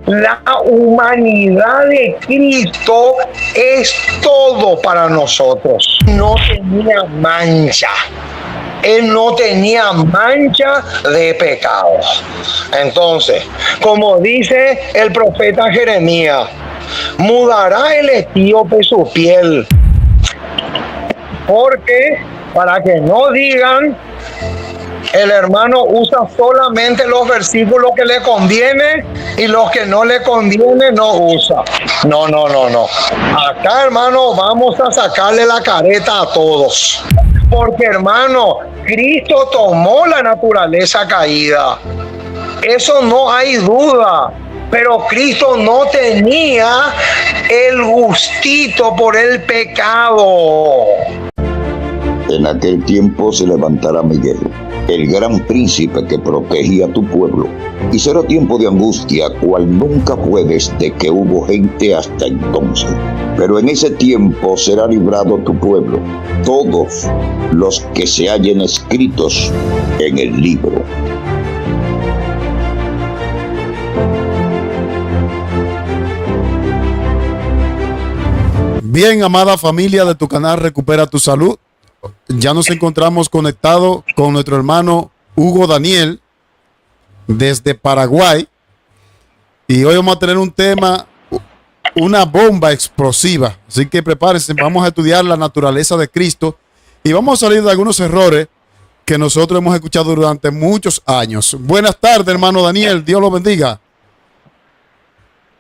La humanidad de Cristo es todo para nosotros. No tenía mancha. Él no tenía mancha de pecado. Entonces, como dice el profeta Jeremías, mudará el etíope su piel. Porque, para que no digan, el hermano usa solamente los versículos que le conviene y los que no le conviene no usa. No. Acá, hermano, vamos a sacarle la careta a todos. Porque, hermano, Cristo tomó la naturaleza caída. Eso no hay duda. Pero Cristo no tenía el gustito por el pecado. En aquel tiempo se levantará Miguel, el gran príncipe que protegía a tu pueblo, y será tiempo de angustia, cual nunca fue desde que hubo gente hasta entonces. Pero en ese tiempo será librado tu pueblo, todos los que se hallen escritos en el libro. Bien, amada familia de tu canal Recupera tu Salud, ya nos encontramos conectados con nuestro hermano Hugo Daniel desde Paraguay, y hoy vamos a tener un tema, una bomba explosiva, así que prepárense. Vamos a estudiar la naturaleza de Cristo y vamos a salir de algunos errores que nosotros hemos escuchado durante muchos años. Buenas tardes, hermano Daniel, Dios lo bendiga.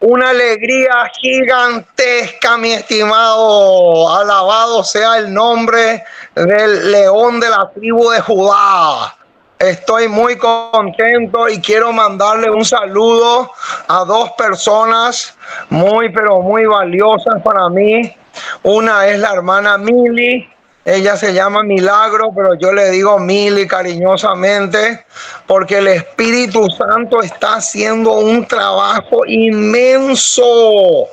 Una alegría gigantesca, mi estimado. Alabado sea el nombre del león de la tribu de Judá. Estoy muy contento y quiero mandarle un saludo a dos personas muy, pero muy valiosas para mí. Una es la hermana Mili. Ella se llama Milagro, pero yo le digo Mili cariñosamente, porque el Espíritu Santo está haciendo un trabajo inmenso,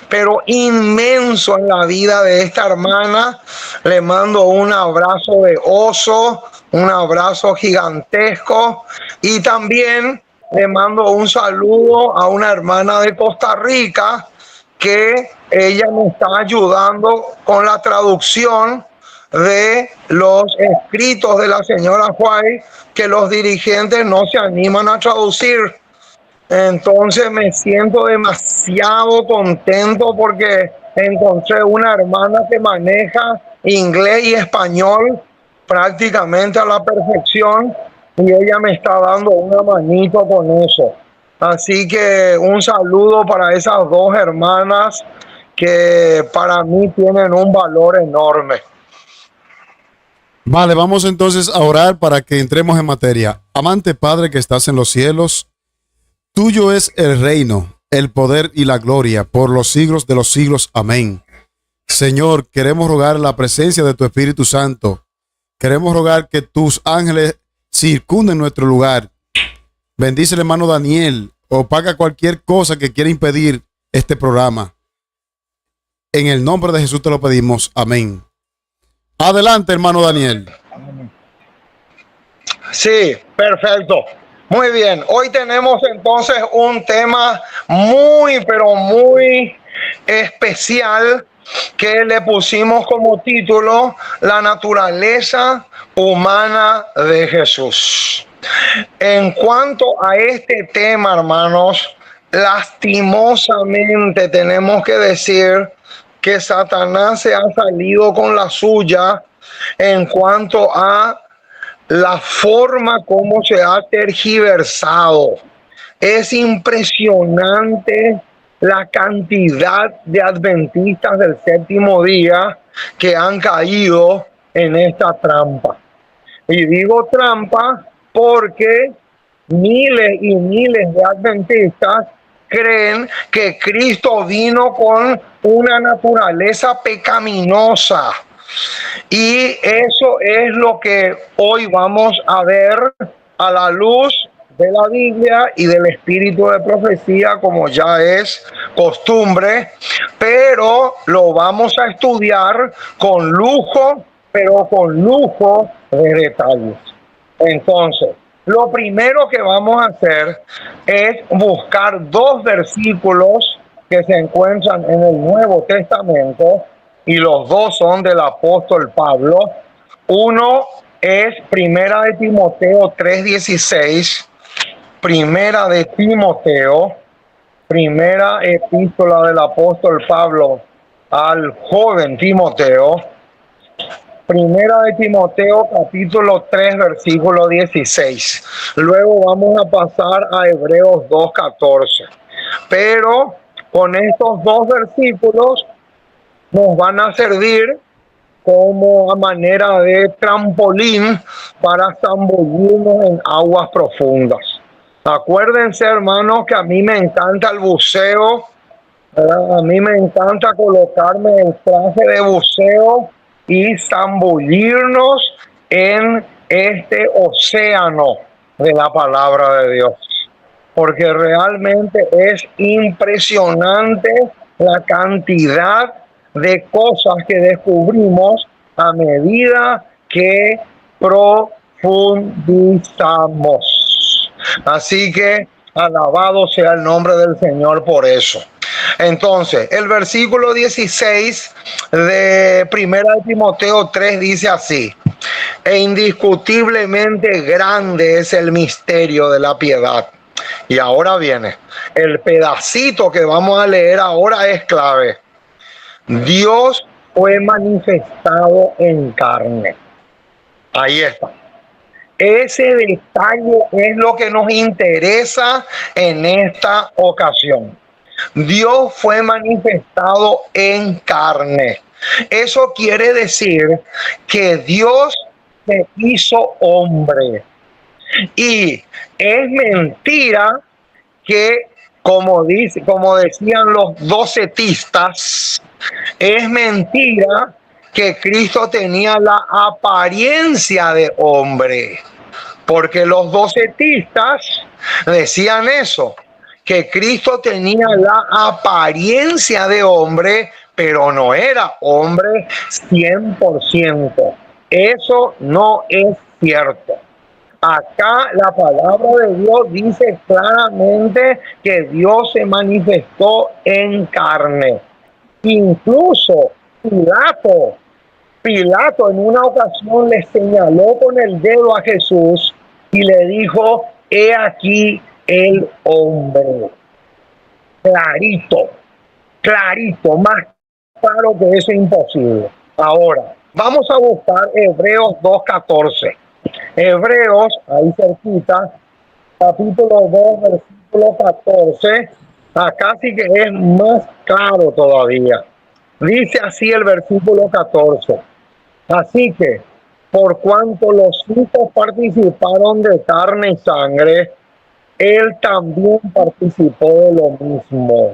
pero inmenso en la vida de esta hermana. Le mando un abrazo de oso, un abrazo gigantesco, y también le mando un saludo a una hermana de Costa Rica que ella me está ayudando con la traducción de los escritos de la señora White, que los dirigentes no se animan a traducir. Entonces me siento demasiado contento porque encontré una hermana que maneja inglés y español prácticamente a la perfección, y ella me está dando una manito con eso. Así que un saludo para esas dos hermanas que para mí tienen un valor enorme. Vale, vamos entonces a orar para que entremos en materia. Amante Padre que estás en los cielos, tuyo es el reino, el poder y la gloria por los siglos de los siglos. Amén. Señor, queremos rogar la presencia de tu Espíritu Santo. Queremos rogar que tus ángeles circunden nuestro lugar. Bendice al hermano Daniel, opaca cualquier cosa que quiera impedir este programa. En el nombre de Jesús te lo pedimos. Amén. Adelante, hermano Daniel. Sí, perfecto. Muy bien. Hoy tenemos entonces un tema muy, pero muy especial que le pusimos como título: la naturaleza humana de Jesús. En cuanto a este tema, hermanos, lastimosamente tenemos que decir que Satanás se ha salido con la suya en cuanto a la forma como se ha tergiversado. Es impresionante la cantidad de adventistas del séptimo día que han caído en esta trampa. Y digo trampa porque miles y miles de adventistas creen que Cristo vino con una naturaleza pecaminosa. Y eso es lo que hoy vamos a ver a la luz de la Biblia y del espíritu de profecía, como ya es costumbre, pero lo vamos a estudiar con lujo, pero con lujo de detalles. Entonces, lo primero que vamos a hacer es buscar dos versículos que se encuentran en el Nuevo Testamento y los dos son del apóstol Pablo. Uno es Primera de Timoteo 3:16, Primera de Timoteo, primera epístola del apóstol Pablo al joven Timoteo. Primera de Timoteo capítulo 3 versículo 16. Luego vamos a pasar a Hebreos 2:14. Pero con estos dos versículos nos van a servir como a manera de trampolín para zambullirnos en aguas profundas. Acuérdense, hermanos, que a mí me encanta el buceo, ¿verdad? A mí me encanta colocarme el traje de buceo y zambullirnos en este océano de la palabra de Dios, porque realmente es impresionante la cantidad de cosas que descubrimos a medida que profundizamos. Así que alabado sea el nombre del Señor por eso. Entonces, el versículo 16 de Primera de Timoteo 3 dice así: e indiscutiblemente grande es el misterio de la piedad. Y ahora viene, el pedacito que vamos a leer ahora es clave. Dios fue manifestado en carne. Ahí está. Ese detalle es lo que nos interesa en esta ocasión. Dios fue manifestado en carne. Eso quiere decir que Dios se hizo hombre. Y es mentira que, como decían los docetistas, es mentira que Cristo tenía la apariencia de hombre, porque los docetistas decían eso, que Cristo tenía la apariencia de hombre, pero no era hombre 100%. Eso no es cierto. Acá la palabra de Dios dice claramente que Dios se manifestó en carne. Incluso Pilato en una ocasión le señaló con el dedo a Jesús y le dijo: he aquí el hombre. Clarito, más claro que eso es imposible. Ahora, vamos a buscar Hebreos 2:14. Hebreos, ahí cerquita, capítulo 2, versículo 14. Acá sí que es más claro todavía. Dice así el versículo 14. Así que, por cuanto los hijos participaron de carne y sangre, él también participó de lo mismo,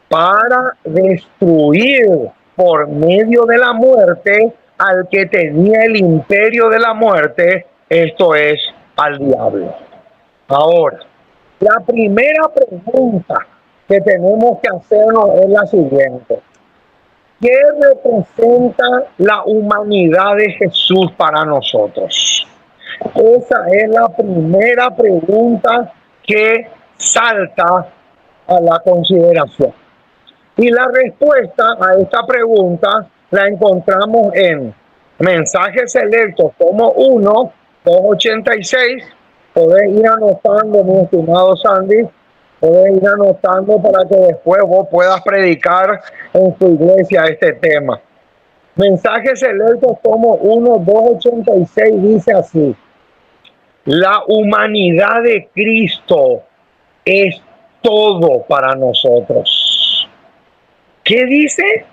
para destruir por medio de la muerte al que tenía el imperio de la muerte, esto es, al diablo. Ahora, la primera pregunta que tenemos que hacernos es la siguiente: ¿qué representa la humanidad de Jesús para nosotros? Esa es la primera pregunta que salta a la consideración. Y la respuesta a esta pregunta la encontramos en Mensajes Selectos, tomo 1, 286. Podés ir anotando, mi estimado Sandy. Podés ir anotando para que después vos puedas predicar en tu iglesia este tema. Mensajes Selectos, tomo 1, 286, dice así: la humanidad de Cristo es todo para nosotros. ¿Qué dice?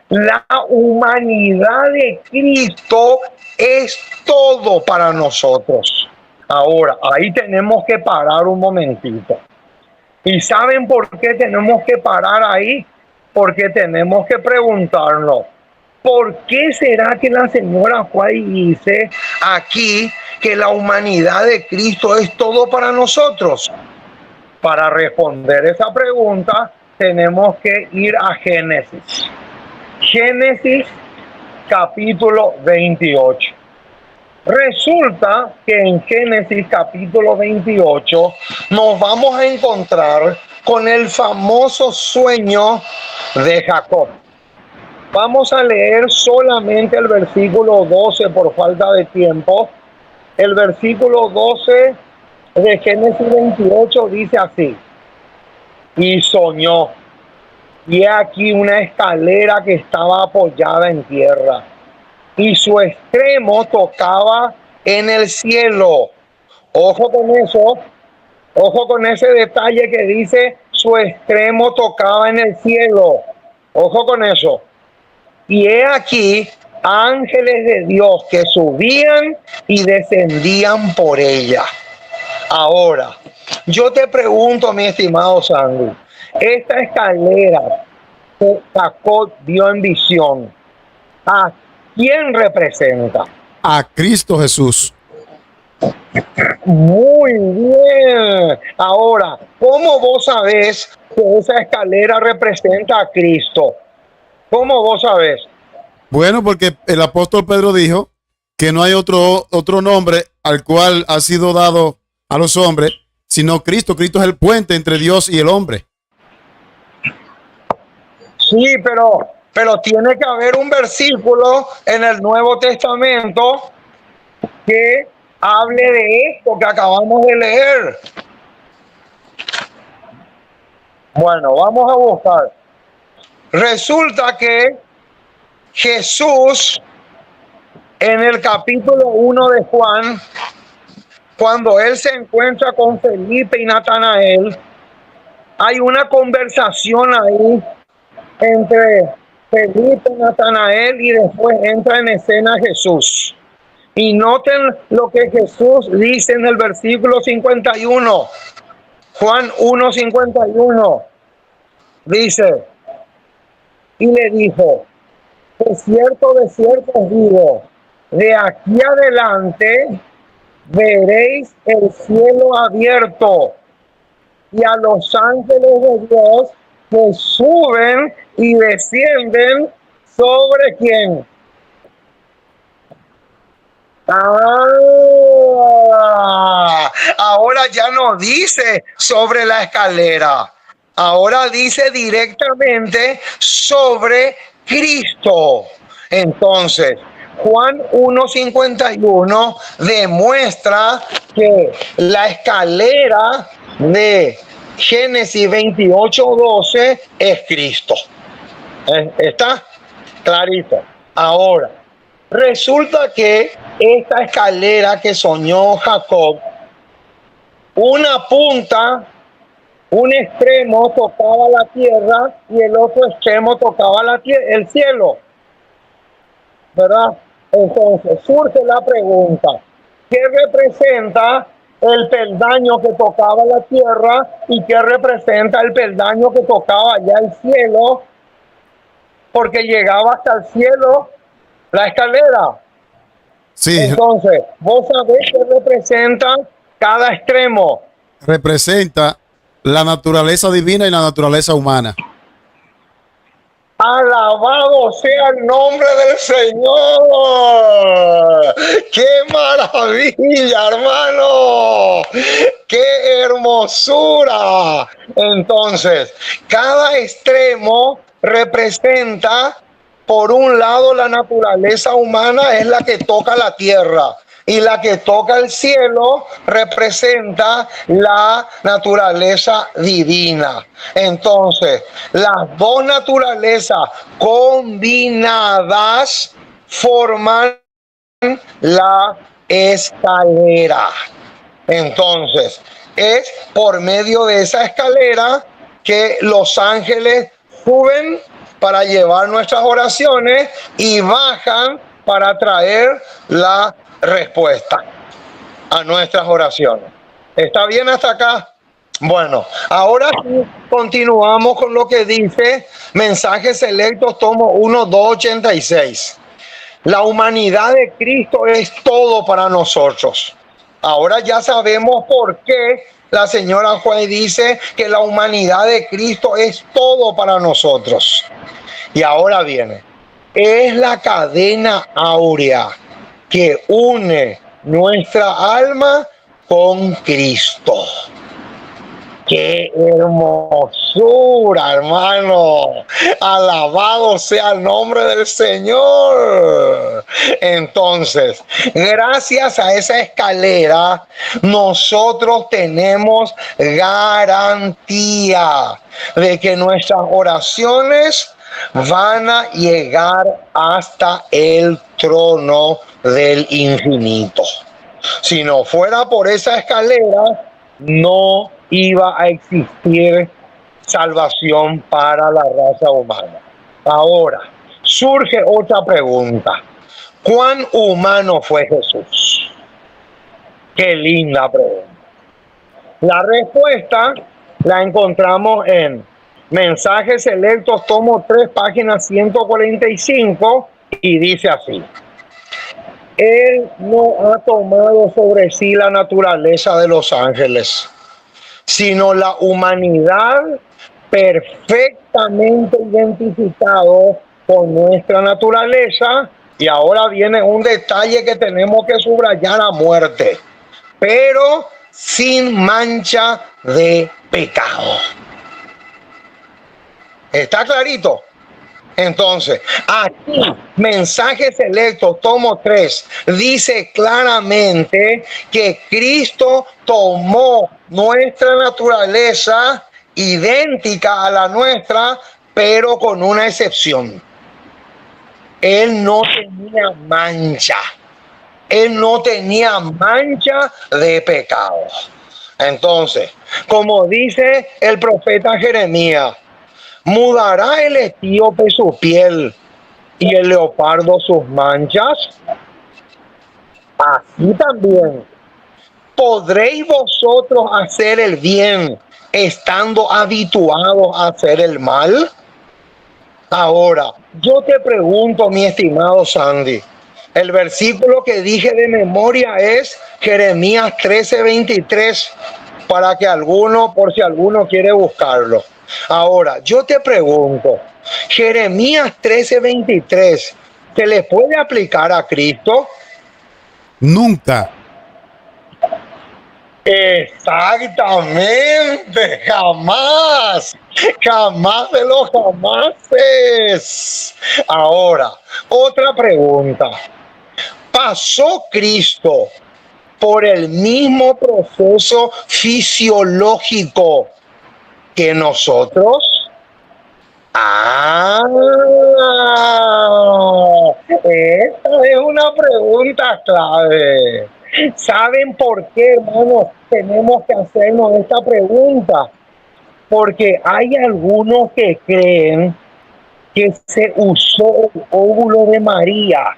La humanidad de Cristo es todo para nosotros. Ahora, ahí tenemos que parar un momentito. ¿Y saben por qué tenemos que parar ahí? Porque tenemos que preguntarnos: ¿por qué será que la señora Juárez dice aquí que la humanidad de Cristo es todo para nosotros? Para responder esa pregunta tenemos que ir a Génesis. Génesis capítulo 28. Resulta que en Génesis capítulo 28 nos vamos a encontrar con el famoso sueño de Jacob. Vamos a leer solamente el versículo 12 por falta de tiempo. El versículo 12 de Génesis 28 dice así: y soñó, y he aquí una escalera que estaba apoyada en tierra, y su extremo tocaba en el cielo. Ojo con eso, ojo con ese detalle que dice su extremo tocaba en el cielo. Ojo con eso. Y he aquí ángeles de Dios que subían y descendían por ella. Ahora, yo te pregunto, mi estimado Sandy, esta escalera que Jacob vio en visión, ¿a quién representa? A Cristo Jesús. Muy bien. Ahora, ¿cómo vos sabés que esa escalera representa a Cristo? ¿Cómo vos sabés? Bueno, porque el apóstol Pedro dijo que no hay otro nombre al cual ha sido dado a los hombres, sino Cristo. Cristo es el puente entre Dios y el hombre. Sí, pero tiene que haber un versículo en el Nuevo Testamento que hable de esto que acabamos de leer. Bueno, vamos a buscar. Resulta que Jesús, en el capítulo 1 de Juan, cuando él se encuentra con Felipe y Natanael, hay una conversación ahí entre Felipe y Natanael, y después entra en escena Jesús. Y noten lo que Jesús dice en el versículo 51. Juan 1:51 dice: y le dijo, de cierto os digo, de aquí adelante veréis el cielo abierto y a los ángeles de Dios que suben y descienden sobre quién. Ahora ya no dice sobre la escalera, ahora dice directamente sobre Cristo. Entonces, Juan 1:51 demuestra que la escalera de Génesis 28:12 es Cristo. ¿Está clarito? Ahora, resulta que esta escalera que soñó Jacob, una punta, un extremo tocaba la tierra y el otro extremo tocaba el cielo, ¿verdad? Entonces surge la pregunta: ¿qué representa el peldaño que tocaba la tierra y qué representa el peldaño que tocaba ya el cielo? Porque llegaba hasta el cielo la escalera. Sí. Entonces, vos sabés qué representa cada extremo. Representa la naturaleza divina y la naturaleza humana. Alabado sea el nombre del Señor. ¡Qué maravilla, hermano! ¡Qué hermosura! Entonces, cada extremo representa, por un lado, la naturaleza humana es la que toca la tierra, y la que toca el cielo representa la naturaleza divina. Entonces, las dos naturalezas combinadas forman la escalera. Entonces, es por medio de esa escalera que los ángeles suben para llevar nuestras oraciones y bajan para traer la respuesta a nuestras oraciones. ¿Está bien hasta acá? Bueno, ahora sí continuamos con lo que dice Mensajes Selectos, tomo 1, 286. La humanidad de Cristo es todo para nosotros. Ahora ya sabemos por qué la señora Juez dice que la humanidad de Cristo es todo para nosotros. Y ahora viene, es la cadena áurea que une nuestra alma con Cristo. ¡Qué hermosura, hermano! Alabado sea el nombre del Señor. Entonces, gracias a esa escalera, nosotros tenemos garantía de que nuestras oraciones van a llegar hasta el trono del infinito. Si no fuera por esa escalera, no iba a existir salvación para la raza humana. Ahora, surge otra pregunta. ¿Cuán humano fue Jesús? Qué linda pregunta. La respuesta la encontramos en Mensajes Selectos, tomo 3, página 145, y dice así: Él no ha tomado sobre sí la naturaleza de los ángeles, sino la humanidad perfectamente identificado con nuestra naturaleza. Y ahora viene un detalle que tenemos que subrayar a muerte: pero sin mancha de pecado. ¿Está clarito? Entonces, aquí, Mensajes Selectos, tomo 3, dice claramente que Cristo tomó nuestra naturaleza idéntica a la nuestra, pero con una excepción. Él no tenía mancha. Él no tenía mancha de pecado. Entonces, como dice el profeta Jeremías, ¿mudará el etíope su piel y el leopardo sus manchas? Así también, ¿podréis vosotros hacer el bien estando habituados a hacer el mal? Ahora, yo te pregunto, mi estimado Sandy, el versículo que dije de memoria es Jeremías 13:23, para que por si alguno quiere buscarlo. Ahora, yo te pregunto, Jeremías 13:23, ¿se le puede aplicar a Cristo? Nunca. Exactamente, jamás de los jamases. Ahora, otra pregunta: ¿pasó Cristo por el mismo proceso fisiológico que nosotros? Esta es una pregunta clave. ¿Saben por qué, hermanos, tenemos que hacernos esta pregunta? Porque hay algunos que creen que se usó el óvulo de María.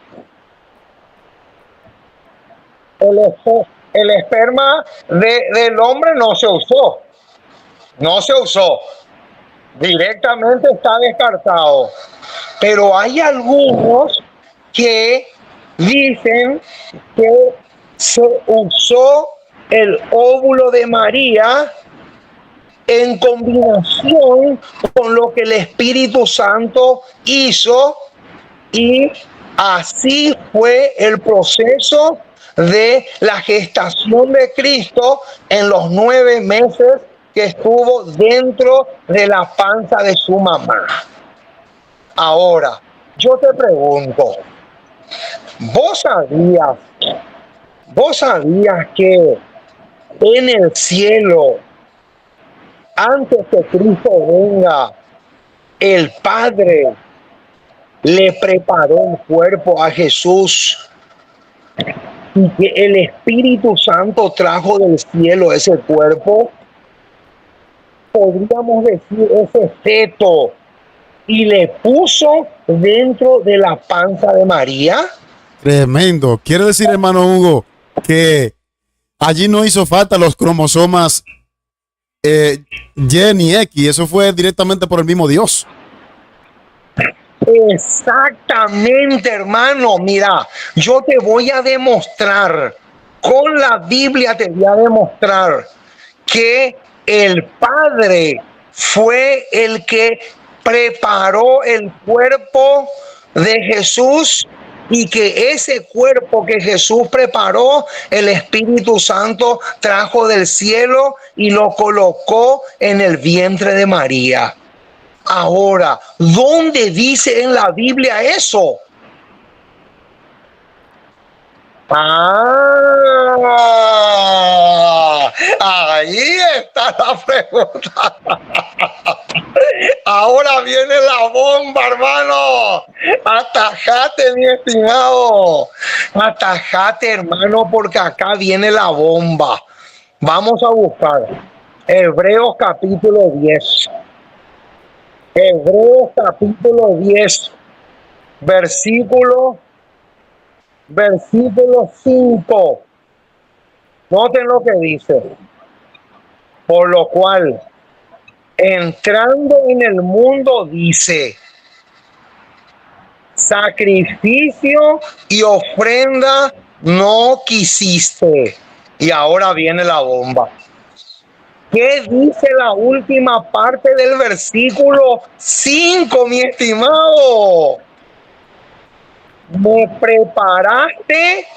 El esperma del hombre no se usó. No se usó. Directamente está descartado. Pero hay algunos que dicen que se usó el óvulo de María en combinación con lo que el Espíritu Santo hizo, y así fue el proceso de la gestación de Cristo en los 9 meses que estuvo dentro de la panza de su mamá. Ahora, yo te pregunto, ¿vos sabías que en el cielo, antes que Cristo venga, el Padre le preparó un cuerpo a Jesús y que el Espíritu Santo trajo del cielo ese cuerpo? Podríamos decir ese feto, y le puso dentro de la panza de María. Tremendo. Quiere decir, hermano Hugo, que allí no hizo falta los cromosomas Y ni X, eso fue directamente por el mismo Dios. Exactamente, hermano. Mira, yo te voy a demostrar, con la Biblia te voy a demostrar que el Padre fue el que preparó el cuerpo de Jesús y que ese cuerpo que Jesús preparó, el Espíritu Santo trajo del cielo y lo colocó en el vientre de María. Ahora, ¿dónde dice en la Biblia eso? Ahí está la pregunta. Ahora viene la bomba, hermano. Atajate, mi estimado. Atajate, hermano, porque acá viene la bomba. Vamos a buscar Hebreos capítulo 10. Hebreos capítulo 10, versículo 5. Noten lo que dice. Por lo cual, entrando en el mundo, dice, sacrificio y ofrenda no quisiste. Y ahora viene la bomba. ¿Qué dice la última parte del versículo 5, mi estimado? Me preparaste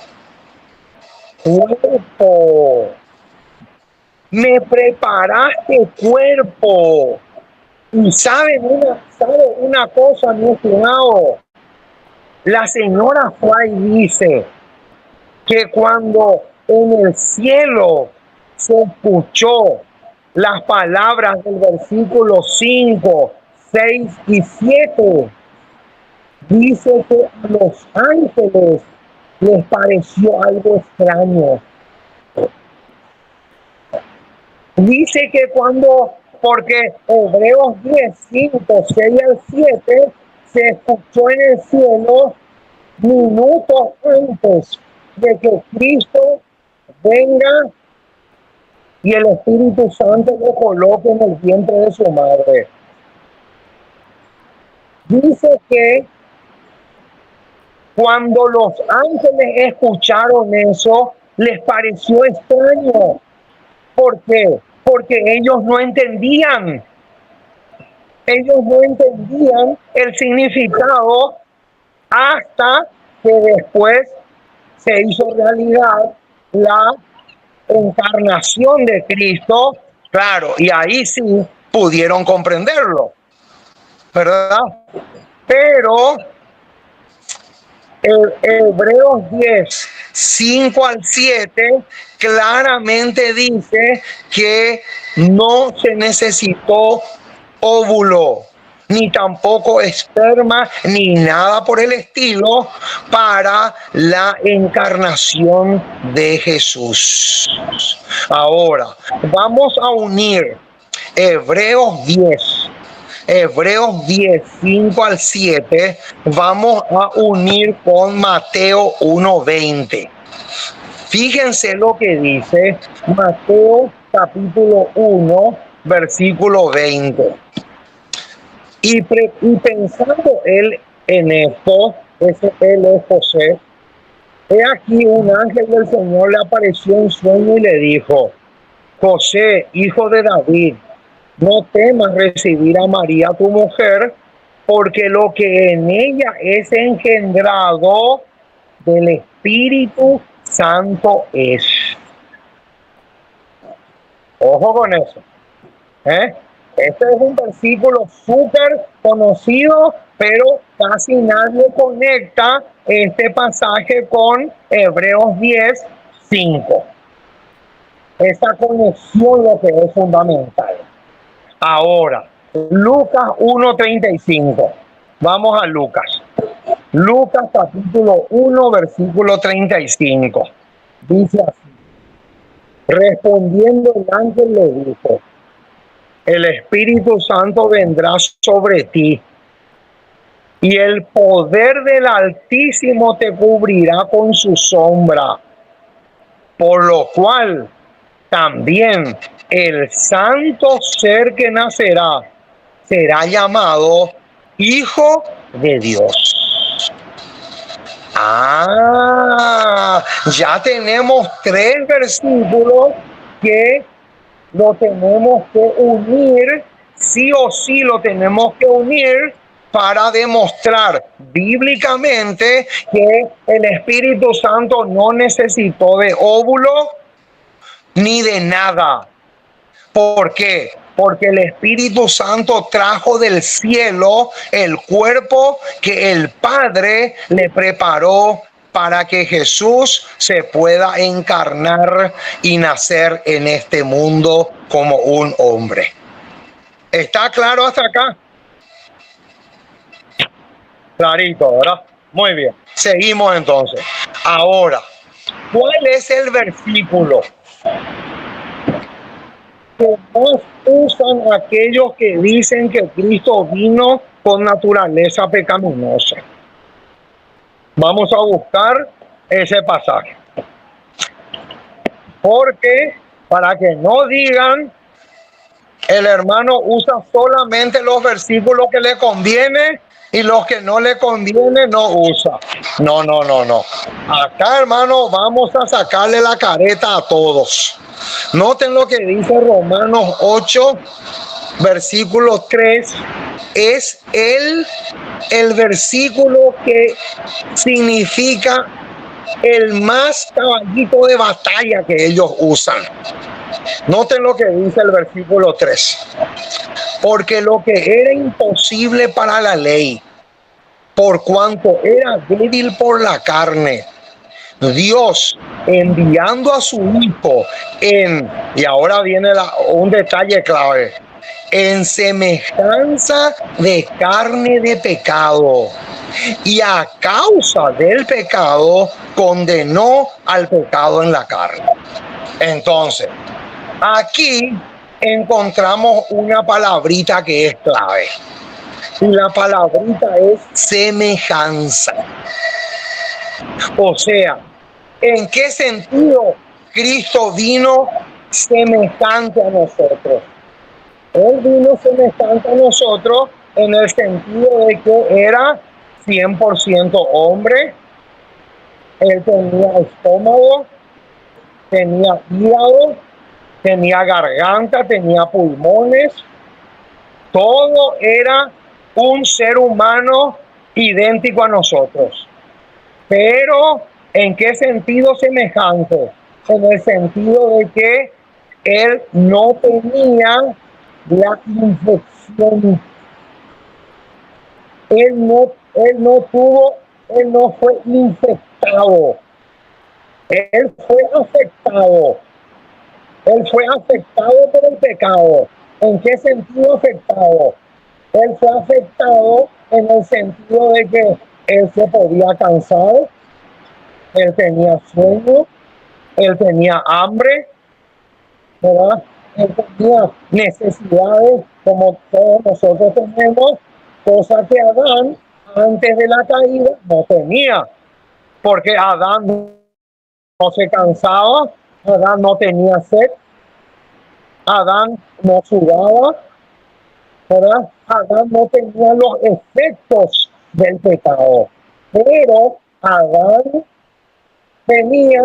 cuerpo. Me preparaste cuerpo. Y sabe una cosa, mi estimado. La señora Fry dice que cuando en el cielo se escuchó las palabras del versículo 5, 6 y 7, dice que a los ángeles les pareció algo extraño. Dice que porque Hebreos 10, 5, 6 al 7, se escuchó en el cielo minutos antes de que Cristo venga y el Espíritu Santo lo coloque en el vientre de su madre. Dice que cuando los ángeles escucharon eso, les pareció extraño. ¿Por qué? Porque ellos no entendían. Ellos no entendían el significado hasta que después se hizo realidad la encarnación de Cristo, claro, y ahí sí pudieron comprenderlo, ¿verdad? Pero Hebreos 10, 5 al 7 claramente dice que no se necesitó óvulo, ni tampoco esperma, ni nada por el estilo para la encarnación de Jesús. Ahora, vamos a unir Hebreos 10, 5 al 7, vamos a unir con Mateo 1:20. Fíjense lo que dice Mateo capítulo 1, versículo 20. Y pensando él en esto, él es José, he aquí un ángel del Señor le apareció en sueño y le dijo, José, hijo de David, no temas recibir a María tu mujer, porque lo que en ella es engendrado del Espíritu Santo es. Ojo con eso. Este es un versículo súper conocido, pero casi nadie conecta este pasaje con Hebreos 10, 5. Esa conexión lo que es fundamental. Ahora, Lucas 1:35. Vamos a Lucas. Lucas capítulo 1, versículo 35. Dice así. Respondiendo el ángel le dijo, el Espíritu Santo vendrá sobre ti y el poder del Altísimo te cubrirá con su sombra, por lo cual también el santo ser que nacerá será llamado Hijo de Dios. Ya tenemos 3 versículos que lo tenemos que unir, sí o sí lo tenemos que unir para demostrar bíblicamente que el Espíritu Santo no necesitó de óvulo ni de nada. ¿Por qué? Porque el Espíritu Santo trajo del cielo el cuerpo que el Padre le preparó para que Jesús se pueda encarnar y nacer en este mundo como un hombre. ¿Está claro hasta acá? Clarito, ¿verdad? Muy bien. Seguimos entonces. Ahora, ¿cuál es el versículo que más usan aquellos que dicen que Cristo vino con naturaleza pecaminosa? Vamos a buscar ese pasaje. Porque para que no digan, el hermano usa solamente los versículos que le conviene y los que no le conviene no usa. No. Acá, hermano, vamos a sacarle la careta a todos. Noten lo que dice Romanos 8, versículo 3. Es el versículo que significa el más caballito de batalla que ellos usan. Noten lo que dice el versículo 3. Porque lo que era imposible para la ley, por cuanto era débil por la carne, Dios enviando a su Hijo y ahora viene un detalle clave, en semejanza de carne de pecado, y a causa del pecado condenó al pecado en la carne. Entonces, aquí encontramos una palabrita que es clave. Y la palabrita es semejanza. O sea, ¿en qué sentido Cristo vino semejante a nosotros? Él vino semejante a nosotros en el sentido de que era 100% hombre. Él tenía estómago, tenía hígado, tenía garganta, tenía pulmones. Todo era un ser humano idéntico a nosotros. Pero, ¿en qué sentido semejante? En el sentido de que él no tenía la infección. Él no fue infectado. Él fue afectado. Él fue afectado por el pecado. ¿En qué sentido afectado? Él fue afectado en el sentido de que él se podía cansar, él tenía sueño, él tenía hambre, ¿verdad? Él tenía necesidades como todos nosotros tenemos, cosa que Adán antes de la caída no tenía, porque Adán no se cansaba, Adán no tenía sed, Adán no sudaba, ¿verdad? Adán no tenía los efectos del pecado, pero Adán tenía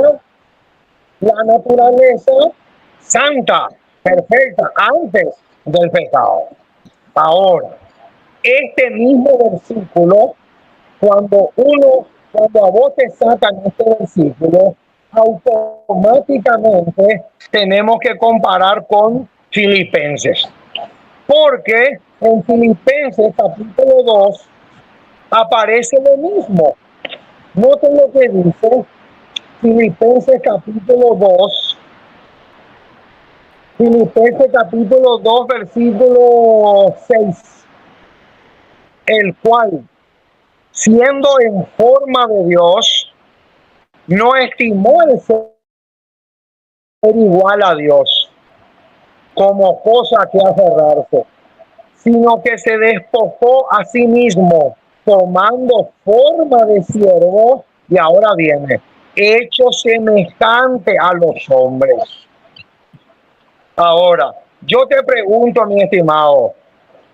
la naturaleza santa, perfecta, antes del pecado. Ahora, este mismo versículo, cuando a vos te sacan este versículo, automáticamente tenemos que comparar con Filipenses. Porque en Filipenses capítulo 2 aparece lo mismo. Noten lo que dice Filipenses capítulo 2. Filipenses capítulo 2 versículo 6. El cual, siendo en forma de Dios, no estimó el ser igual a Dios como cosa que aferrarse, sino que se despojó a sí mismo, tomando forma de siervo, y ahora viene, hecho semejante a los hombres. Ahora, yo te pregunto, mi estimado,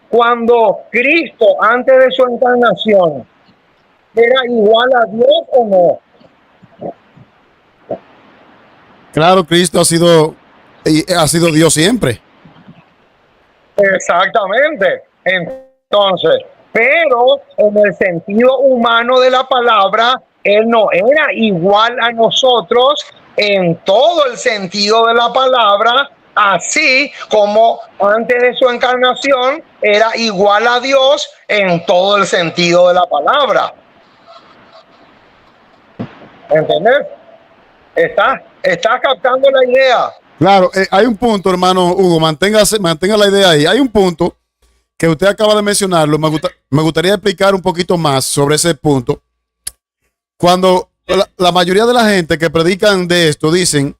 cuando Cristo, antes de su encarnación, ¿era igual a Dios o no? Claro, Cristo ha sido Dios siempre. Exactamente. Entonces, pero en el sentido humano de la palabra, él no era igual a nosotros en todo el sentido de la palabra, así como antes de su encarnación era igual a Dios en todo el sentido de la palabra. ¿Entendés? ¿Estás captando la idea? Claro, hay un punto, hermano Hugo, mantenga la idea ahí. Hay un punto que usted acaba de mencionarlo. Me gustaría explicar un poquito más sobre ese punto. Cuando la mayoría de la gente que predican de esto dicen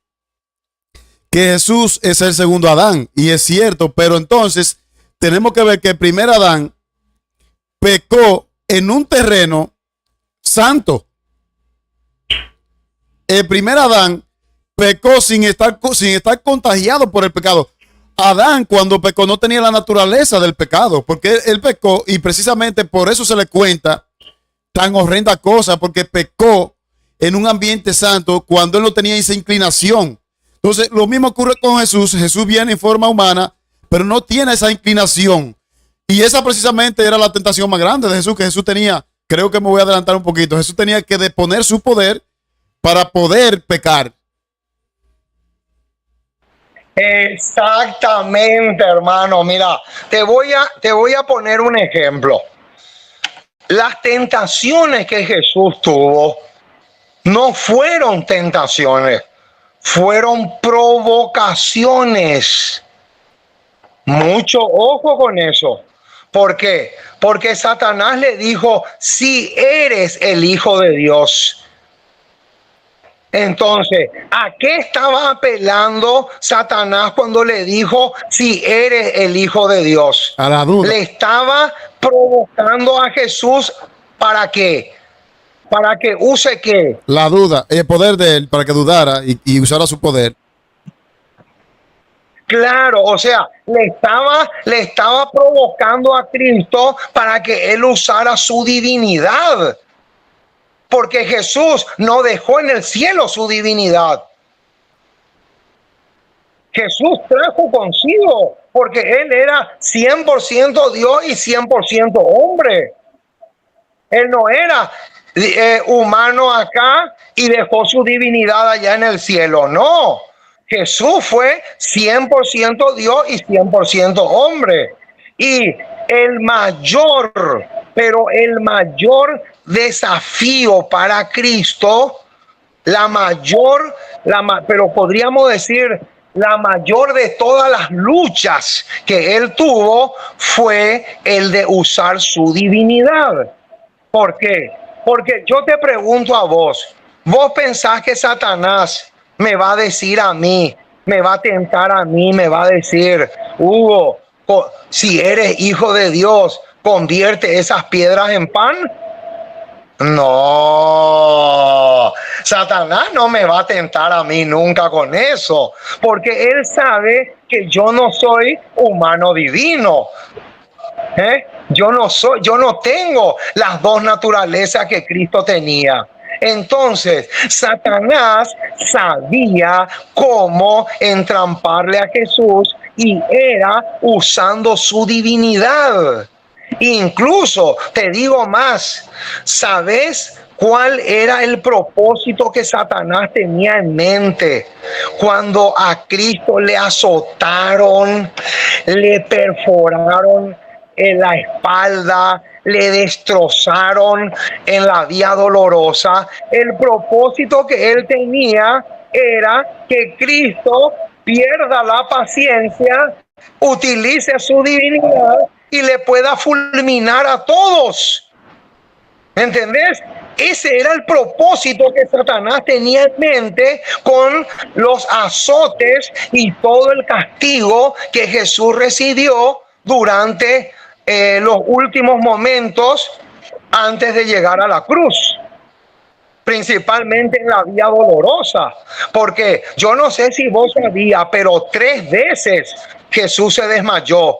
que Jesús es el segundo Adán, y es cierto, pero entonces tenemos que ver que el primer Adán pecó en un terreno santo. El primer Adán pecó sin estar contagiado por el pecado. Adán, cuando pecó, no tenía la naturaleza del pecado, porque él pecó, y precisamente por eso se le cuenta tan horrenda cosa, porque pecó en un ambiente santo cuando él no tenía esa inclinación. Entonces, lo mismo ocurre con Jesús. Jesús viene en forma humana, pero no tiene esa inclinación. Y esa precisamente era la tentación más grande de Jesús, que Jesús tenía, creo que me voy a adelantar un poquito, Jesús tenía que deponer su poder para poder pecar. Exactamente, hermano. Mira, te voy a poner un ejemplo. Las tentaciones que Jesús tuvo no fueron tentaciones, fueron provocaciones. Mucho ojo con eso. ¿Por qué? Porque Satanás le dijo, si eres el Hijo de Dios. Entonces, ¿a qué estaba apelando Satanás cuando le dijo, si eres el Hijo de Dios? A la duda. Le estaba provocando a Jesús, ¿para qué? Para que use ¿qué? La duda, el poder de él, para que dudara y usara su poder. Claro, o sea, le estaba provocando a Cristo para que él usara su divinidad. Porque Jesús no dejó en el cielo su divinidad. Jesús trajo consigo, porque él era 100% Dios y 100% hombre. Él no era humano acá y dejó su divinidad allá en el cielo. No, Jesús fue 100% Dios y 100% hombre. Y el mayor desafío para Cristo, pero podríamos decir la mayor de todas las luchas que él tuvo fue el de usar su divinidad. ¿Por qué? Porque yo te pregunto a vos pensás que Satanás me va a decir a mí, me va a tentar a mí, me va a decir, Hugo, si eres hijo de Dios, convierte esas piedras en pan? No, Satanás no me va a tentar a mí nunca con eso, porque él sabe que yo no soy humano divino. Yo no tengo las dos naturalezas que Cristo tenía. Entonces, Satanás sabía cómo entramparle a Jesús y era usando su divinidad. Incluso te digo más, ¿sabes cuál era el propósito que Satanás tenía en mente cuando a Cristo le azotaron, le perforaron en la espalda, le destrozaron en la vía dolorosa? El propósito que él tenía era que Cristo pierda la paciencia, utilice su divinidad y le pueda fulminar a todos. ¿Entendés? Ese era el propósito que Satanás tenía en mente con los azotes y todo el castigo que Jesús recibió durante los últimos momentos antes de llegar a la cruz, principalmente en la vía dolorosa, porque yo no sé si vos sabías, pero 3 veces Jesús se desmayó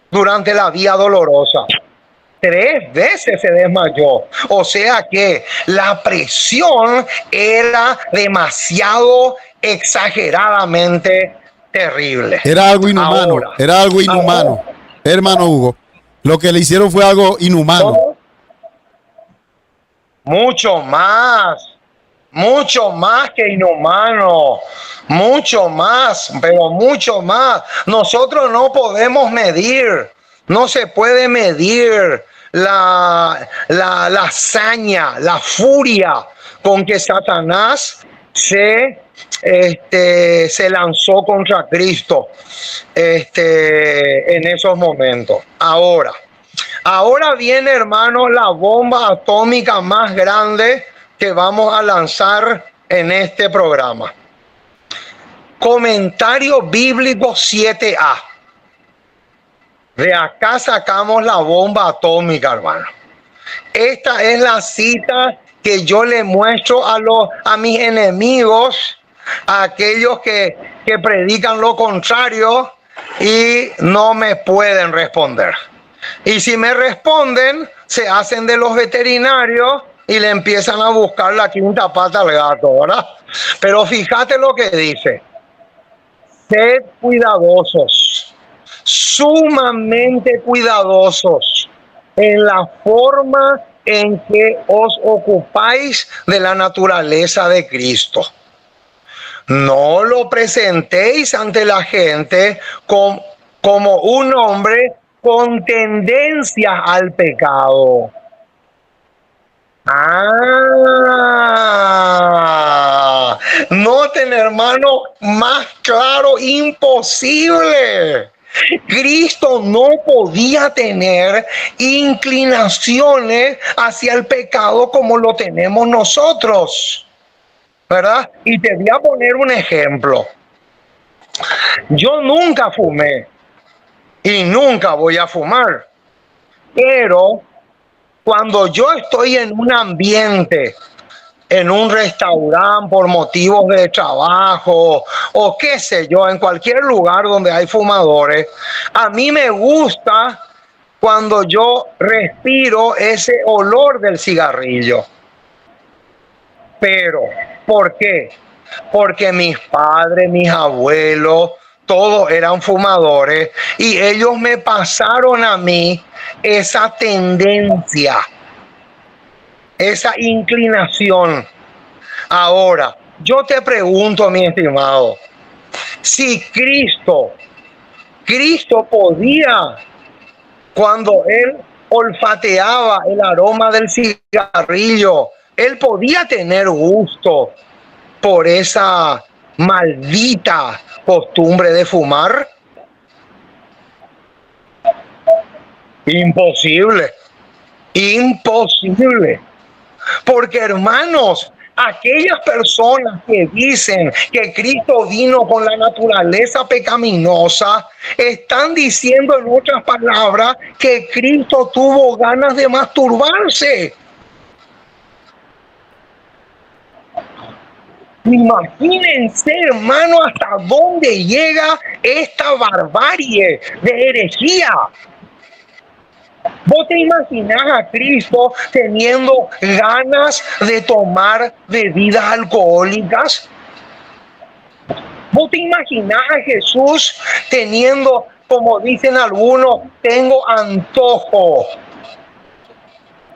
durante la vía dolorosa. 3 veces se desmayó. O sea que la presión era demasiado exageradamente terrible. Era algo inhumano. Hermano Hugo. Lo que le hicieron fue algo inhumano. ¿Cómo? Mucho más que inhumano, mucho más, pero mucho más. Nosotros no podemos medir, no se puede medir la hazaña, la furia con que Satanás se lanzó contra Cristo en esos momentos. Ahora viene, hermano, la bomba atómica más grande que vamos a lanzar en este programa. Comentario bíblico 7a. De acá sacamos la bomba atómica, hermano. Esta es la cita que yo le muestro a mis enemigos, a aquellos que predican lo contrario y no me pueden responder. Y si me responden, se hacen de los veterinarios y le empiezan a buscar la quinta pata al gato, ¿verdad? Pero fíjate lo que dice. Sed cuidadosos, sumamente cuidadosos en la forma en que os ocupáis de la naturaleza de Cristo. No lo presentéis ante la gente como un hombre con tendencia al pecado. Noten, hermano, más claro, imposible. Cristo no podía tener inclinaciones hacia el pecado como lo tenemos nosotros, ¿verdad? Y te voy a poner un ejemplo. Yo nunca fumé y nunca voy a fumar, pero cuando yo estoy en un ambiente, en un restaurante por motivos de trabajo o qué sé yo, en cualquier lugar donde hay fumadores, a mí me gusta cuando yo respiro ese olor del cigarrillo. Pero, ¿por qué? Porque mis padres, mis abuelos, todos eran fumadores y ellos me pasaron a mí esa tendencia, esa inclinación. Ahora, yo te pregunto, mi estimado, si Cristo podía, cuando él olfateaba el aroma del cigarrillo, él podía tener gusto por esa maldita costumbre de fumar. Imposible. Porque, hermanos, aquellas personas que dicen que Cristo vino con la naturaleza pecaminosa, están diciendo, en otras palabras, que Cristo tuvo ganas de masturbarse. Imagínense, hermano, hasta dónde llega esta barbarie de herejía. ¿Vos te imaginás a Cristo teniendo ganas de tomar bebidas alcohólicas? ¿Vos te imaginás a Jesús teniendo, como dicen algunos, tengo antojo?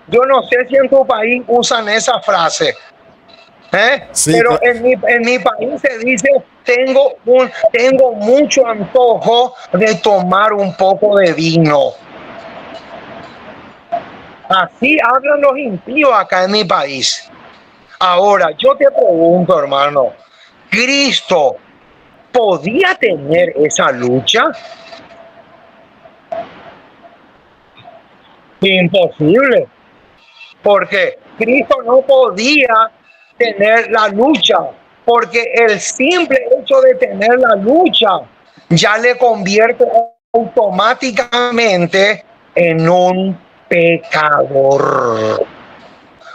Yo no sé si en tu país usan esa frase. Sí, pero en mi país se dice, tengo mucho antojo de tomar un poco de vino. Así hablan los impíos acá en mi país. Ahora, yo te pregunto, hermano, ¿Cristo podía tener esa lucha? Imposible. Porque Cristo no podía tener la lucha, porque el simple hecho de tener la lucha ya le convierte automáticamente en un pecador.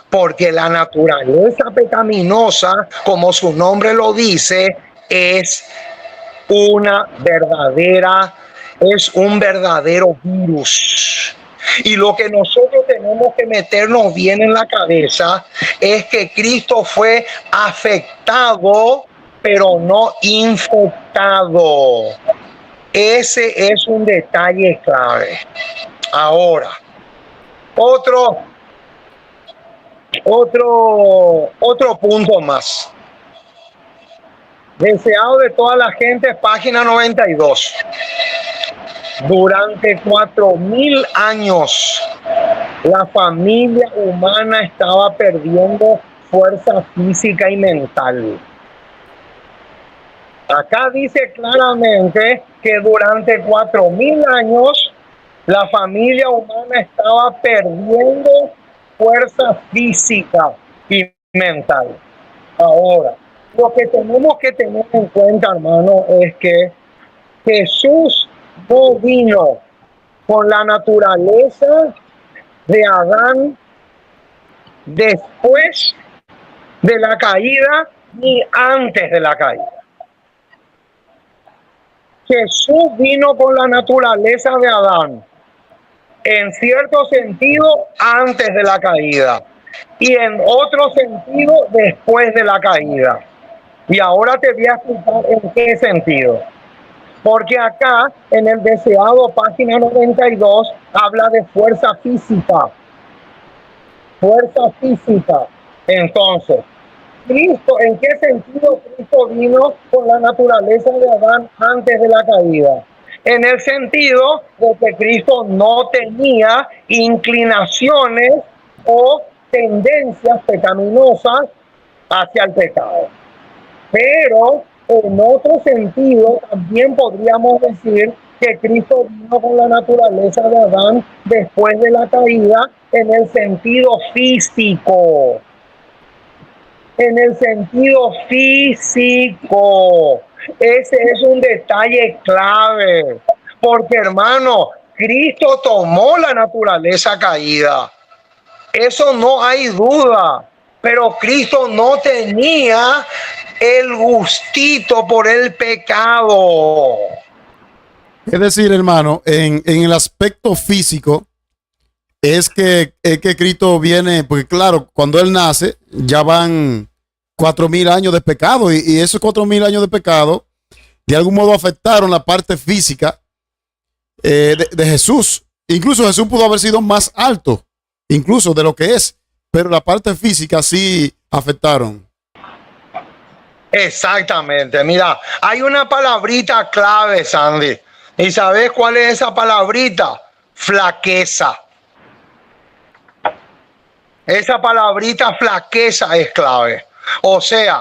Porque la naturaleza pecaminosa, como su nombre lo dice, es un verdadero virus. Y lo que nosotros tenemos que meternos bien en la cabeza es que Cristo fue afectado, pero no infectado. Ese es un detalle clave. Ahora, otro punto más. Deseado de toda la gente, página 92. Durante 4000 años, la familia humana estaba perdiendo fuerza física y mental. Acá dice claramente que durante 4000 años la familia humana estaba perdiendo fuerza física y mental. Ahora, lo que tenemos que tener en cuenta, hermano, es que Jesús no vino con la naturaleza de Adán después de la caída ni antes de la caída. Jesús vino con la naturaleza de Adán, en cierto sentido antes de la caída y en otro sentido después de la caída. Y ahora te voy a explicar en qué sentido. Porque acá en el deseado página 92 habla de fuerza física. Fuerza física. Entonces, Cristo, ¿en qué sentido Cristo vino con la naturaleza de Adán antes de la caída? En el sentido de que Cristo no tenía inclinaciones o tendencias pecaminosas hacia el pecado. Pero en otro sentido también podríamos decir que Cristo vino con la naturaleza de Adán después de la caída en el sentido físico. En el sentido físico. Ese es un detalle clave. Porque, hermano, Cristo tomó la naturaleza caída. Eso no hay duda. Pero Cristo no tenía el gustito por el pecado. Es decir, hermano, en el aspecto físico, es que Cristo viene, porque claro, cuando Él nace, ya van 4000 años de pecado, y esos 4000 años de pecado, de algún modo afectaron la parte física de Jesús. Incluso Jesús pudo haber sido más alto, incluso de lo que es, pero la parte física sí afectaron. Exactamente. Mira, hay una palabrita clave, Sandy. ¿Y sabes cuál es esa palabrita? Flaqueza. Esa palabrita flaqueza es clave. O sea,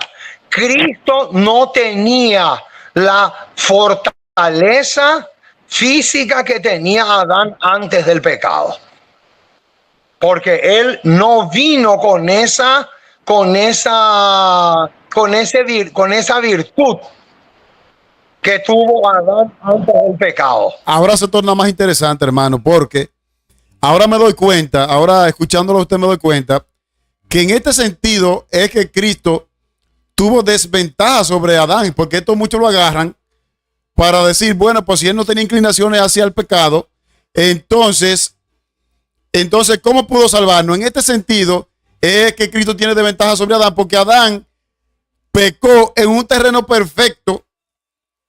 Cristo no tenía la fortaleza física que tenía Adán antes del pecado. Porque él no vino con esa virtud que tuvo Adán antes del pecado. Ahora se torna más interesante, hermano, porque ahora me doy cuenta, ahora escuchándolo a usted me doy cuenta, que en este sentido es que Cristo tuvo desventaja sobre Adán, porque esto muchos lo agarran para decir, bueno, pues si él no tenía inclinaciones hacia el pecado, entonces, ¿cómo pudo salvarnos? En este sentido es que Cristo tiene desventaja sobre Adán, porque Adán pecó en un terreno perfecto,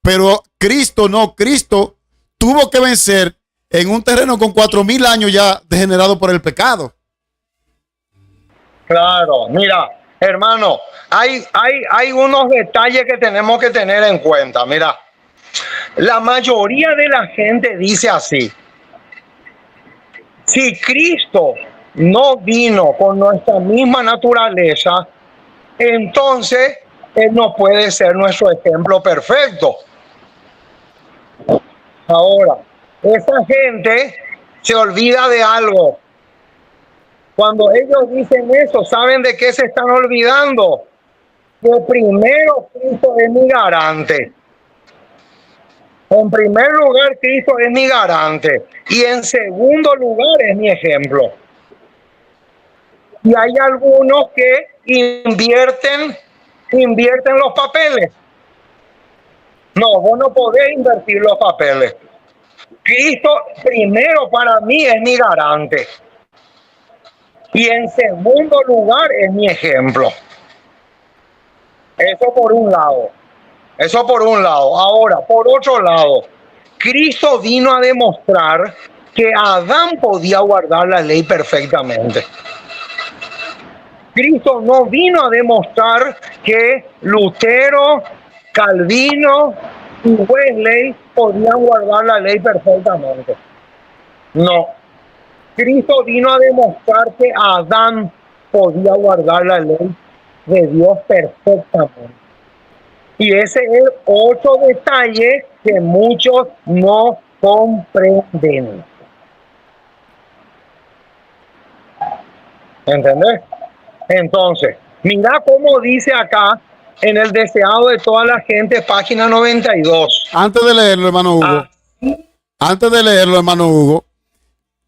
pero Cristo no, Cristo tuvo que vencer en un terreno con 4000 años ya degenerado por el pecado. Claro, mira, hermano, hay unos detalles que tenemos que tener en cuenta. Mira, la mayoría de la gente dice así: si Cristo no vino con nuestra misma naturaleza, entonces Él no puede ser nuestro ejemplo perfecto. Ahora, esa gente se olvida de algo. Cuando ellos dicen eso, ¿saben de qué se están olvidando? Que primero Cristo es mi garante. En primer lugar, Cristo es mi garante. Y en segundo lugar, es mi ejemplo. Y hay algunos que invierten los papeles. No, vos no podés invertir los papeles. Cristo primero para mí es mi garante. Y en segundo lugar es mi ejemplo. Eso por un lado. Ahora, por otro lado, Cristo vino a demostrar que Adán podía guardar la ley perfectamente. Cristo no vino a demostrar que Lutero, Calvino y Wesley podían guardar la ley perfectamente. No. Cristo vino a demostrar que Adán podía guardar la ley de Dios perfectamente. Y ese es otro detalle que muchos no comprenden. ¿Entendés? Entonces, mira cómo dice acá en el deseado de toda la gente, página 92. Antes de leerlo, hermano Hugo,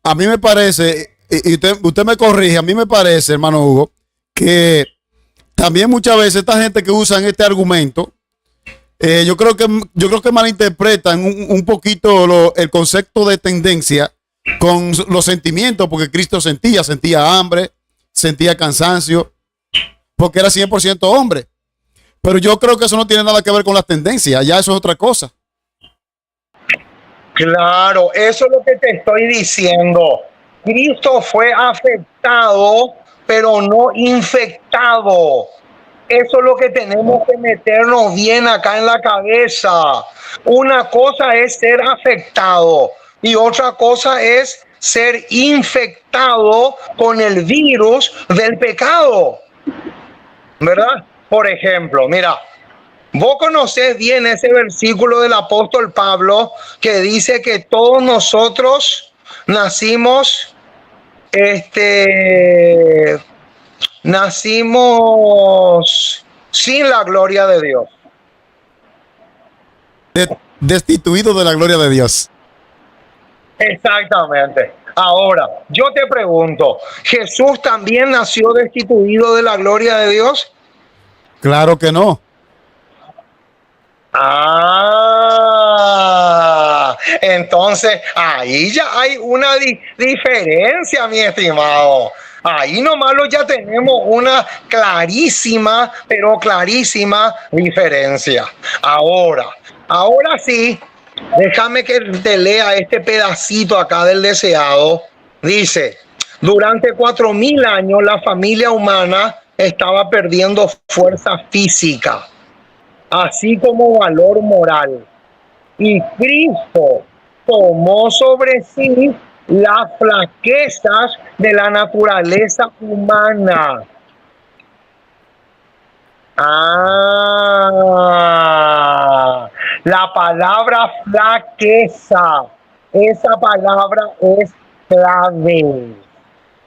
a mí me parece, y usted me corrige, a mí me parece, hermano Hugo, que también muchas veces esta gente que usan este argumento, yo creo que malinterpretan un poquito el concepto de tendencia con los sentimientos, porque Cristo sentía hambre, sentía cansancio, porque era 100% hombre. Pero yo creo que eso no tiene nada que ver con las tendencias, ya eso es otra cosa. Claro, eso es lo que te estoy diciendo. Cristo fue afectado, pero no infectado. Eso es lo que tenemos que meternos bien acá en la cabeza. Una cosa es ser afectado y otra cosa es ser infectado con el virus del pecado. ¿Verdad? Por ejemplo, mira, vos conocés bien ese versículo del apóstol Pablo que dice que todos nosotros nacimos sin la gloria de Dios. Destituido de la gloria de Dios. Exactamente. Ahora, yo te pregunto, ¿Jesús también nació destituido de la gloria de Dios? Claro que no. Entonces ahí ya hay una diferencia, mi estimado. Ahí nomás ya tenemos una clarísima, pero clarísima diferencia. Ahora sí, déjame que te lea este pedacito acá del deseado. Dice, durante 4000 años la familia humana estaba perdiendo fuerza física, así como valor moral. Y Cristo tomó sobre sí las flaquezas de la naturaleza humana. La palabra flaqueza, esa palabra es clave.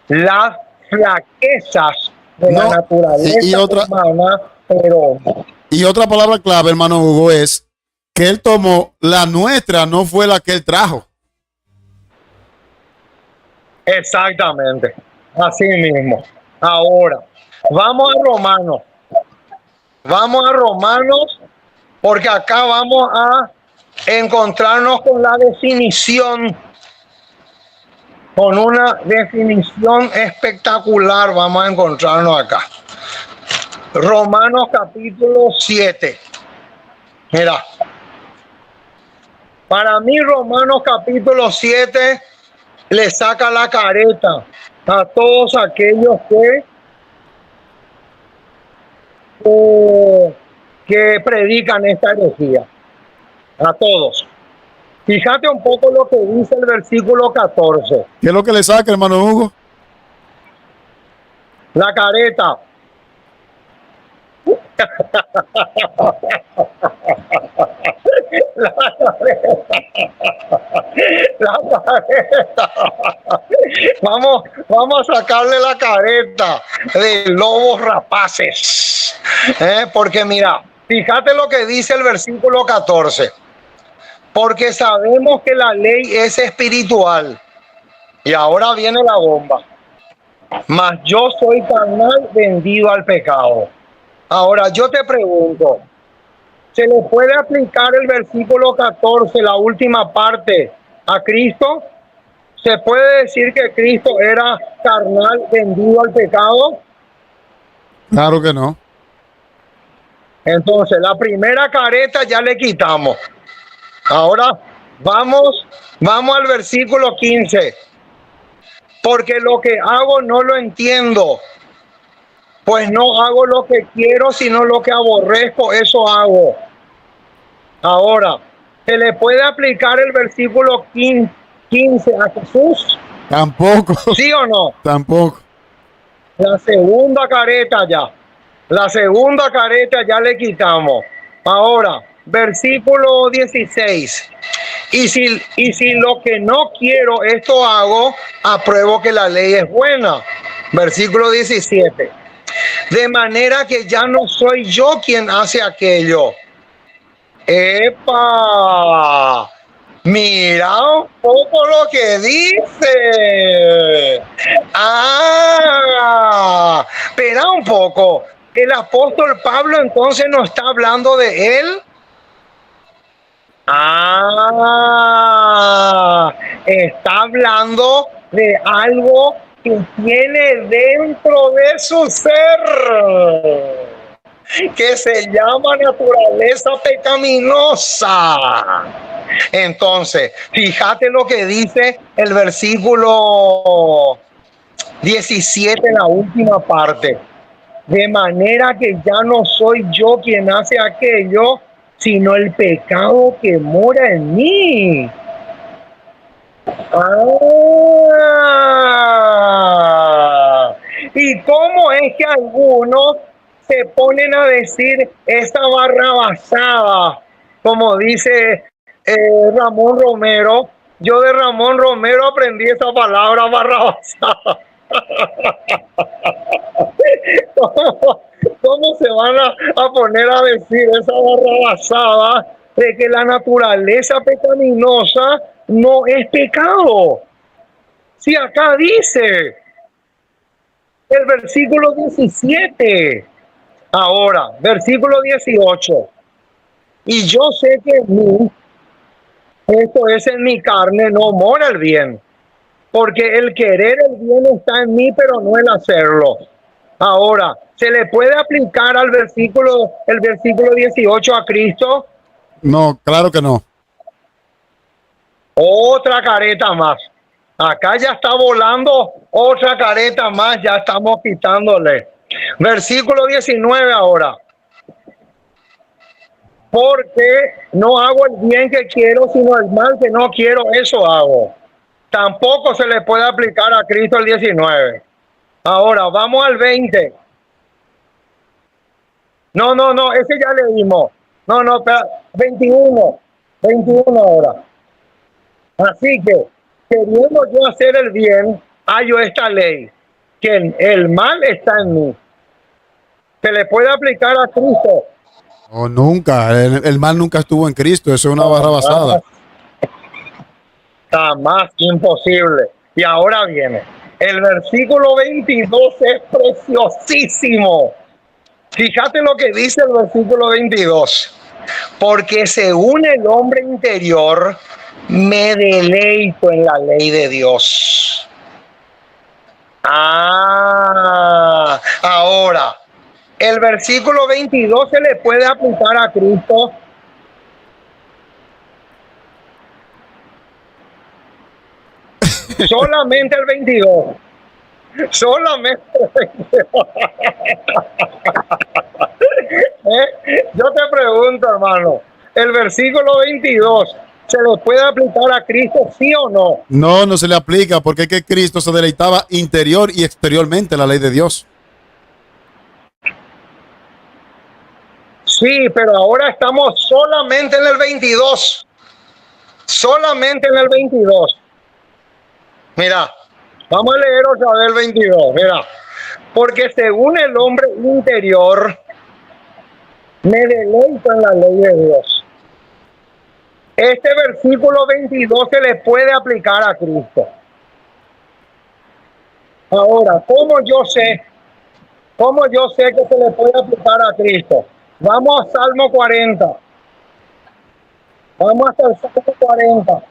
Las flaquezas de la naturaleza humana, pero y otra palabra clave, hermano Hugo, es que él tomó la nuestra, no fue la que él trajo. Exactamente, así mismo. Ahora, vamos a Romanos, porque acá vamos a encontrarnos con la definición, con una definición espectacular, vamos a encontrarnos acá. Romanos capítulo 7. Mira, para mí Romanos capítulo 7 le saca la careta a todos aquellos que predican esta herejía. A todos. Fíjate un poco lo que dice el versículo 14. ¿Qué es lo que le saca, hermano Hugo? La careta. La careta. Vamos a sacarle la careta de lobos rapaces. Porque mira, fíjate lo que dice el versículo 14. Porque sabemos que la ley es espiritual. Y ahora viene la bomba. Mas yo soy carnal, vendido al pecado. Ahora yo te pregunto, ¿se le puede aplicar el versículo 14, la última parte, a Cristo? ¿Se puede decir que Cristo era carnal, vendido al pecado? Claro que no. Entonces, la primera careta ya le quitamos. Ahora vamos Vamos al versículo 15. Porque lo que hago no lo entiendo, pues no hago lo que quiero, sino lo que aborrezco, eso hago. Ahora, ¿se le puede aplicar el versículo 15 a Jesús? Tampoco. ¿Sí o no? Tampoco. La segunda careta ya. La segunda careta ya le quitamos. Ahora, versículo 16. Y si lo que no quiero, esto hago, apruebo que la ley es buena. Versículo 17. De manera que ya no soy yo quien hace aquello. ¡Epa! Mira un poco lo que dice. Espera un poco. El apóstol Pablo entonces no está hablando de él. Está hablando de algo que tiene dentro de su ser, que se llama naturaleza pecaminosa. Entonces, fíjate lo que dice el versículo 17 en la última parte. De manera que ya no soy yo quien hace aquello, sino el pecado que mora en mí. ¿Y cómo es que algunos se ponen a decir esa barrabasada? Como dice Ramón Romero. Yo de Ramón Romero aprendí esa palabra, barrabasada. ¿Cómo se van a poner a decir esa barrabasada de que la naturaleza pecaminosa no es pecado? Si acá dice el versículo 17. Ahora, versículo 18. Y yo sé que en mí, esto es en mi carne, no mora el bien. Porque el querer el bien está en mí, pero no el hacerlo. Ahora, ¿se le puede aplicar el versículo 18 a Cristo? No, claro que no. Otra careta más. Acá ya está volando otra careta más, ya estamos quitándole. Versículo 19 ahora. Porque no hago el bien que quiero, sino el mal que no quiero, eso hago. Tampoco se le puede aplicar a Cristo el 19. Ahora, vamos al 20. No, ese ya le dimos. No, espera, 21 ahora. Así que, queriendo yo hacer el bien, hallo esta ley, que el mal está en mí. ¿Se le puede aplicar a Cristo? No, nunca. El mal nunca estuvo en Cristo. Eso es una barrabasada. Está más imposible. Y ahora viene. El versículo 22 es preciosísimo. Fíjate lo que dice el versículo 22. Porque según el hombre interior, me deleito en la ley de Dios. Ahora, el versículo 22 se le puede aplicar a Cristo. Solamente el 22. Solamente el 22. Yo te pregunto, hermano, el versículo 22, ¿se le puede aplicar a Cristo, sí o no? No, no se le aplica porque es que Cristo se deleitaba interior y exteriormente en la ley de Dios. Sí, pero ahora estamos solamente en el 22. Solamente en el 22. Mira, vamos a leer otra vez el 22. Mira, porque según el hombre interior, me deleito en la ley de Dios. Este versículo 22 se le puede aplicar a Cristo. Ahora, ¿cómo yo sé que se le puede aplicar a Cristo? Vamos a Salmo 40. Vamos hasta el Salmo 40.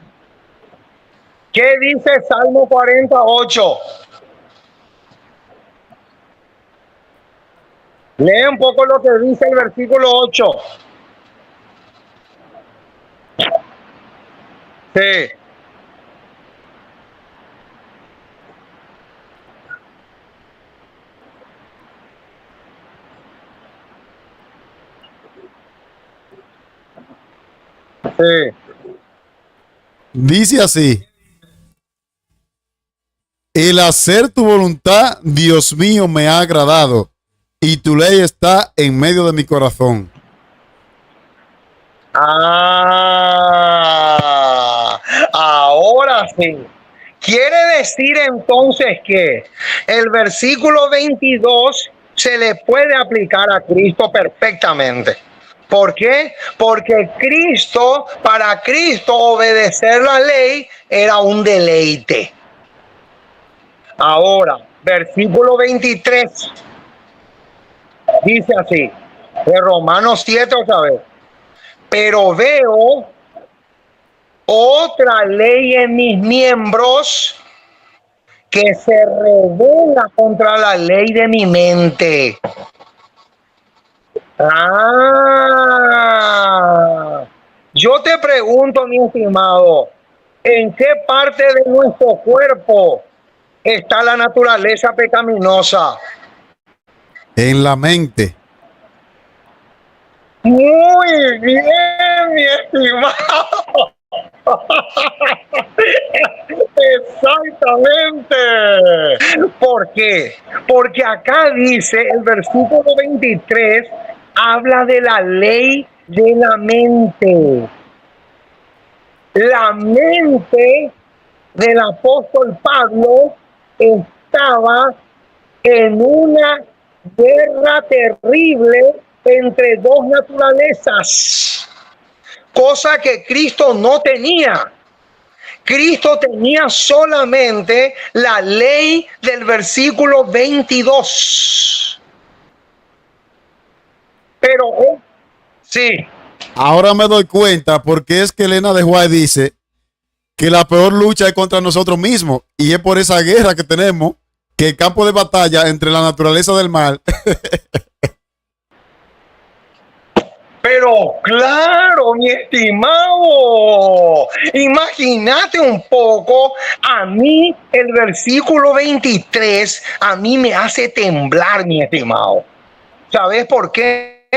¿Qué dice Salmo 48? Lee un poco lo que dice el versículo 8. Sí. Sí. Dice así: el hacer tu voluntad, Dios mío, me ha agradado, y tu ley está en medio de mi corazón. Ahora sí. Quiere decir entonces que el versículo 22 se le puede aplicar a Cristo perfectamente. ¿Por qué? Porque para Cristo obedecer la ley era un deleite. Ahora, versículo 23 dice así, de Romanos 7 otra vez. Pero veo otra ley en mis miembros que se revela contra la ley de mi mente. Yo te pregunto, mi estimado, ¿en qué parte de nuestro cuerpo está la naturaleza pecaminosa? En la mente. Muy bien, mi estimado. Exactamente. ¿Por qué? Porque acá dice el versículo 23, habla de la ley de la mente. La mente del apóstol Pablo estaba en una guerra terrible entre dos naturalezas, cosa que Cristo no tenía. Cristo tenía solamente la ley del versículo 22. Pero, sí. Ahora me doy cuenta porque es que Elena de White dice que la peor lucha es contra nosotros mismos, y es por esa guerra que tenemos, que el campo de batalla entre la naturaleza del mal. Pero claro, mi estimado, imagínate un poco, a mí el versículo 23, a mí me hace temblar, mi estimado. ¿Sabes por qué?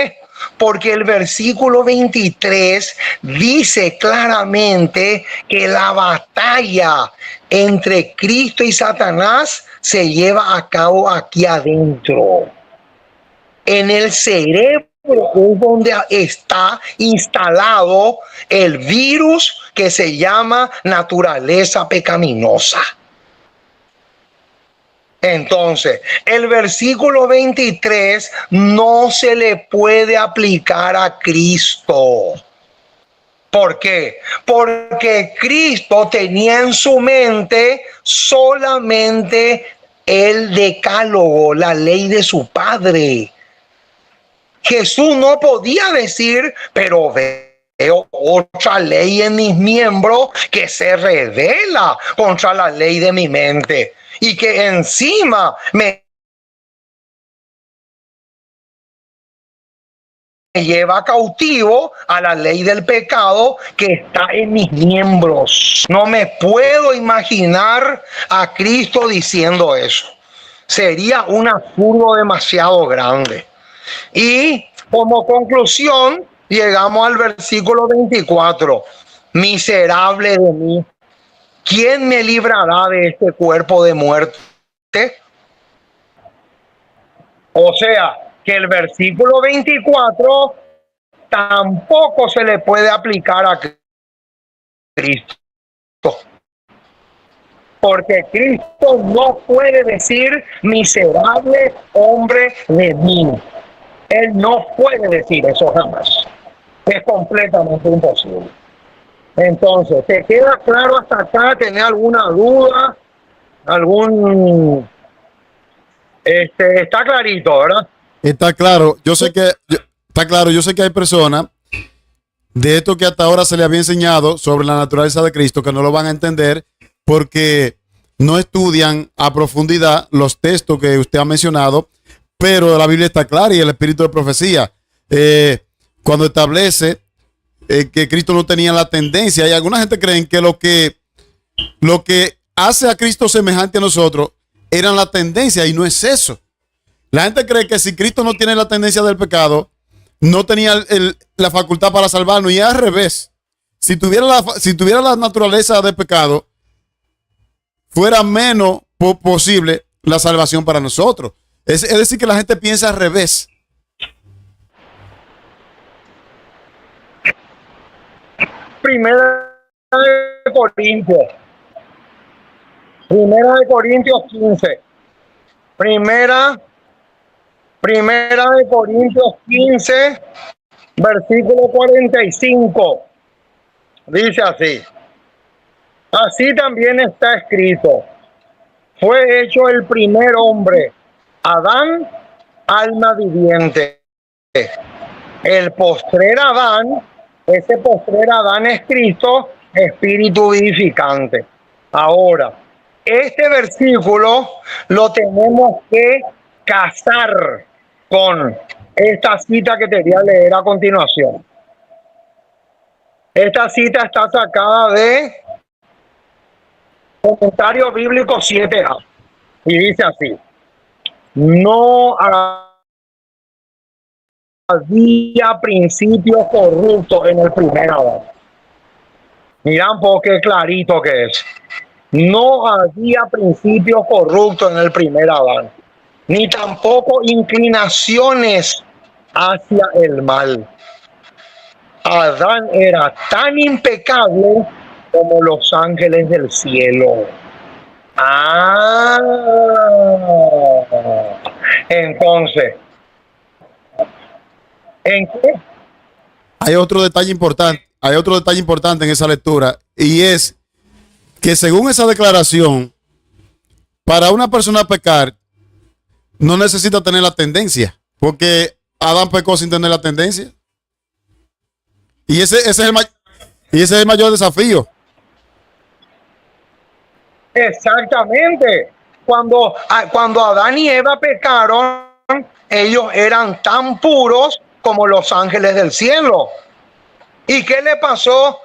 Porque el versículo 23 dice claramente que la batalla entre Cristo y Satanás se lleva a cabo aquí adentro, en el cerebro, es donde está instalado el virus que se llama naturaleza pecaminosa. Entonces, el versículo 23 no se le puede aplicar a Cristo. ¿Por qué? Porque Cristo tenía en su mente solamente el decálogo, la ley de su Padre. Jesús no podía decir, pero veo otra ley en mis miembros que se revela contra la ley de mi mente y que encima me lleva cautivo a la ley del pecado que está en mis miembros. No me puedo imaginar a Cristo diciendo eso. Sería un absurdo demasiado grande. Y como conclusión, llegamos al versículo 24. Miserable de mí, ¿quién me librará de este cuerpo de muerte? O sea, que el versículo 24 tampoco se le puede aplicar a Cristo. Porque Cristo no puede decir miserable hombre de mí. Él no puede decir eso jamás. Es completamente imposible. Entonces, ¿te queda claro hasta acá? ¿Tenés alguna duda? Está clarito, ¿verdad? Está claro. Yo sé que hay personas de esto que hasta ahora se le había enseñado sobre la naturaleza de Cristo que no lo van a entender porque no estudian a profundidad los textos que usted ha mencionado. Pero la Biblia está clara y el espíritu de profecía, cuando establece que Cristo no tenía la tendencia, y alguna gente creen que lo que hace a Cristo semejante a nosotros eran la tendencia, y no es eso. La gente cree que si Cristo no tiene la tendencia del pecado, no tenía la facultad para salvarnos, y es al revés. si tuviera la naturaleza de pecado, fuera menos posible la salvación para nosotros. Es decir, que la gente piensa al revés. Primera de Corintios 15. Primera de Corintios 15, versículo 45. Dice así: así también está escrito: fue hecho el primer hombre, Adán, alma viviente. El postrer Adán, ese postrer Adán es Cristo, espíritu vivificante. Ahora, este versículo lo tenemos que casar con esta cita que te voy a leer a continuación. Esta cita está sacada de Comentario Bíblico 7a y dice así: no había principios corruptos en el primer Adán. Miran por qué clarito que es. No había principios corruptos en el primer Adán, ni tampoco inclinaciones hacia el mal. Adán era tan impecable como los ángeles del cielo. Entonces, ¿en qué? Hay otro detalle importante en esa lectura, y es que según esa declaración, para una persona pecar, no necesita tener la tendencia, porque Adán pecó sin tener la tendencia. Y ese es el mayor desafío. Exactamente. Cuando Adán y Eva pecaron, ellos eran tan puros como los ángeles del cielo. ¿Y qué le pasó?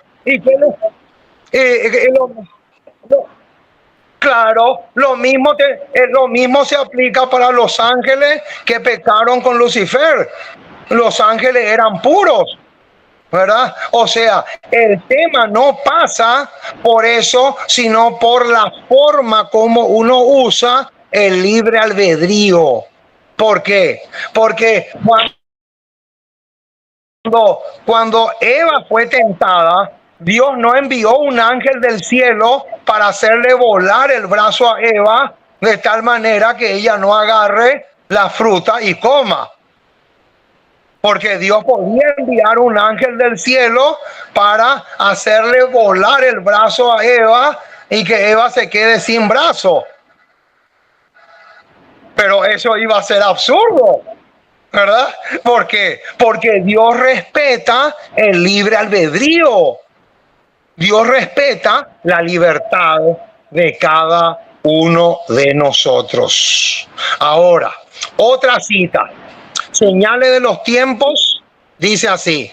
Claro, lo mismo se aplica para los ángeles que pecaron con Lucifer. Los ángeles eran puros, ¿verdad? O sea, el tema no pasa por eso, sino por la forma como uno usa el libre albedrío. ¿Por qué? Porque cuando Eva fue tentada, Dios no envió un ángel del cielo para hacerle volar el brazo a Eva de tal manera que ella no agarre la fruta y coma. Porque Dios podía enviar un ángel del cielo para hacerle volar el brazo a Eva y que Eva se quede sin brazo. Pero eso iba a ser absurdo, ¿verdad? ¿Por qué? Porque Dios respeta el libre albedrío. Dios respeta la libertad de cada uno de nosotros. Ahora, otra cita. Señales de los tiempos, dice así: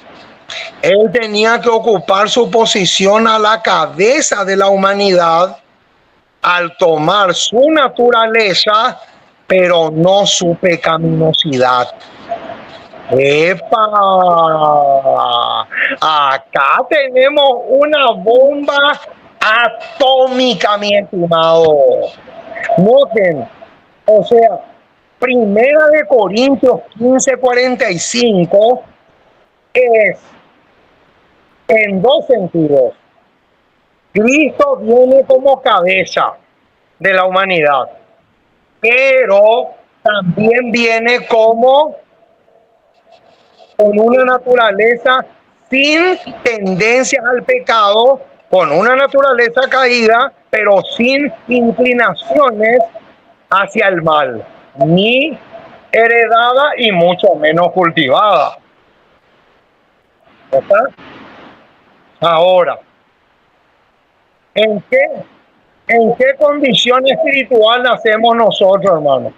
él tenía que ocupar su posición a la cabeza de la humanidad al tomar su naturaleza, pero no su pecaminosidad. ¡Epa! Acá tenemos una bomba atómica, mi estimado. Noten, o sea, Primera de Corintios 15:45 es en dos sentidos. Cristo viene como cabeza de la humanidad, pero también viene como con una naturaleza sin tendencias al pecado, con una naturaleza caída, pero sin inclinaciones hacia el mal, ni heredada y mucho menos cultivada. ¿Está? Ahora, ¿en qué condición espiritual nacemos nosotros, hermano?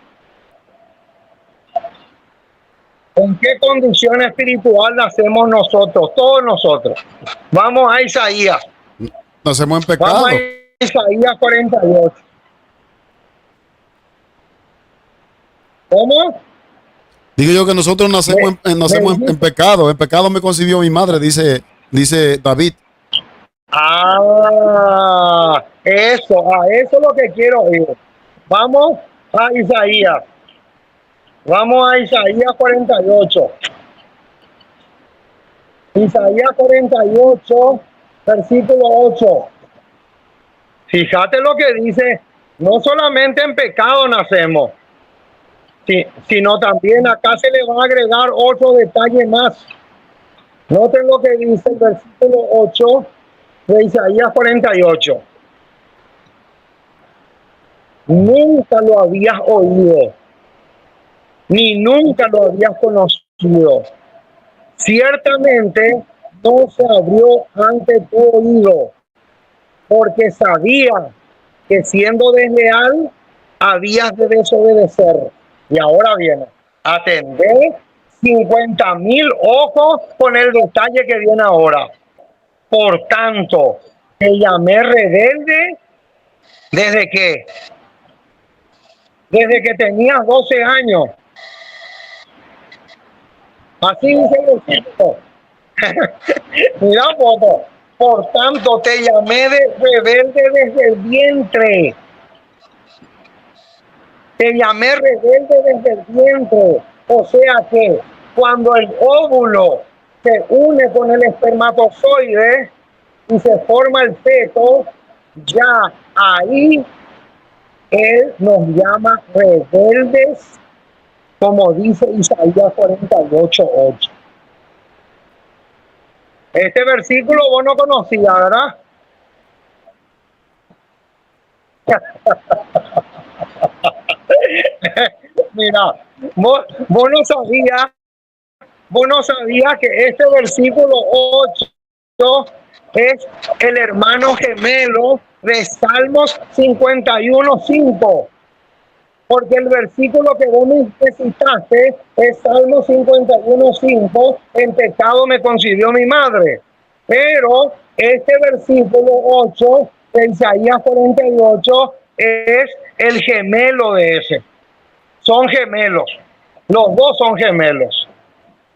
¿En qué condición espiritual nacemos nosotros? Todos nosotros. Vamos a Isaías. Nacemos en pecado. Vamos a Isaías 48. ¿Cómo? Digo yo que nosotros nacemos en pecado. En pecado me concibió mi madre, dice David. A eso es lo que quiero ir. Vamos a Isaías. Vamos a Isaías 48. Isaías 48, versículo 8. Fíjate lo que dice, no solamente en pecado nacemos, sino también acá se le va a agregar otro detalle más. Noten lo que dice el versículo 8 de Isaías 48. Nunca lo habías oído, ni nunca lo habías conocido. Ciertamente no se abrió ante tu oído, porque sabía que siendo desleal habías de desobedecer. Y ahora viene, atender 50,000 ojos con el detalle que viene ahora. Por tanto, te llamé rebelde desde que tenías 12 años. Así dice el versículo. Mira, por tanto, te llamé de rebelde desde el vientre. Te llamé rebelde desde el vientre. O sea que cuando el óvulo se une con el espermatozoide y se forma el feto, ya ahí él nos llama rebeldes, como dice Isaías 48:8. Este versículo vos no conocías, ¿verdad? Mira, vos no sabías que este versículo 8 es el hermano gemelo de Salmos 51:5. Porque el versículo que vos necesitaste es Salmo 51:5, en pecado me concibió mi madre. Pero este versículo 8 de Isaías 48 es el gemelo de ese. Son gemelos. Los dos son gemelos.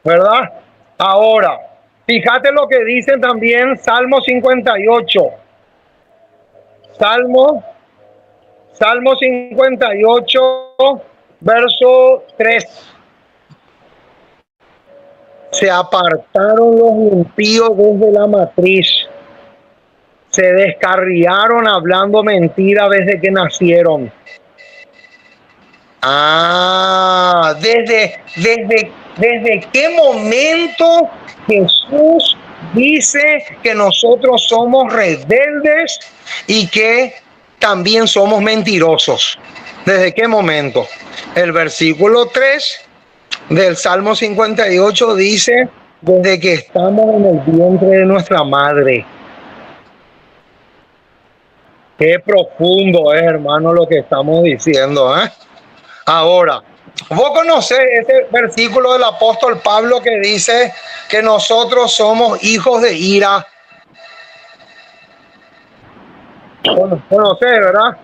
¿Verdad? Ahora, fíjate lo que dicen también Salmo 58. Salmo 58, verso 3. Se apartaron los impíos desde la matriz. Se descarriaron hablando mentira desde que nacieron. ¿Desde qué momento Jesús dice que nosotros somos rebeldes y que también somos mentirosos? ¿Desde qué momento? El versículo 3 del Salmo 58 dice, desde que estamos en el vientre de nuestra madre. Qué profundo es, hermano, lo que estamos diciendo, ¿eh? Ahora, vos conocés ese versículo del apóstol Pablo que dice que nosotros somos hijos de ira. Conocés, ¿verdad?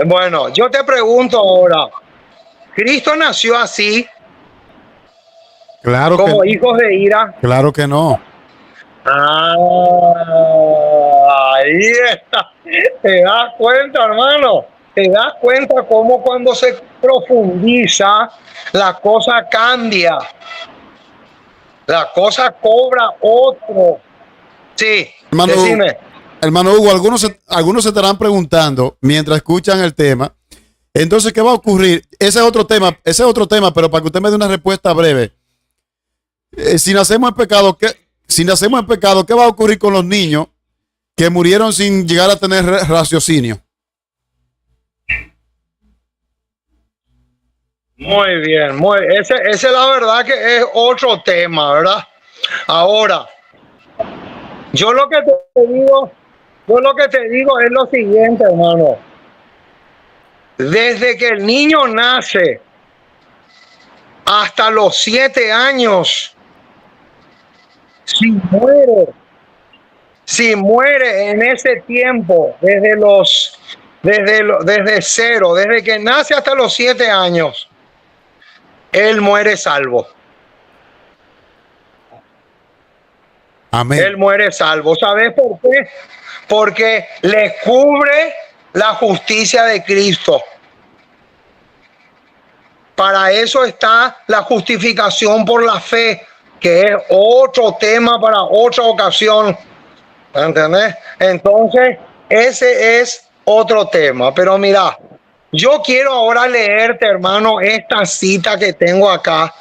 Bueno, yo te pregunto ahora, ¿Cristo nació así? Claro como que, hijos de ira. claro que no. Ahí está. ¿Te das cuenta, hermano? ¿Te das cuenta cómo cuando se profundiza la cosa cambia? La cosa cobra otro. Sí, Hermano, decime. hermano Hugo, algunos se estarán preguntando mientras escuchan el tema. Entonces, ¿qué va a ocurrir? Ese es otro tema, pero para que usted me dé una respuesta breve. Si nacemos en pecado, ¿qué va a ocurrir con los niños que murieron sin llegar a tener raciocinio? Muy bien, ese es la verdad que es otro tema, ¿verdad? Ahora, yo lo que te digo es lo siguiente, hermano. Desde que el niño nace hasta los 7 años, si muere en ese tiempo, desde cero, desde que nace hasta los 7 años, él muere salvo. Amén. Él muere salvo. ¿Sabes por qué? Porque le cubre la justicia de Cristo. Para eso está la justificación por la fe, que es otro tema para otra ocasión. ¿Entendés? Entonces, ese es otro tema. Pero mira, yo quiero ahora leerte, hermano, esta cita que tengo acá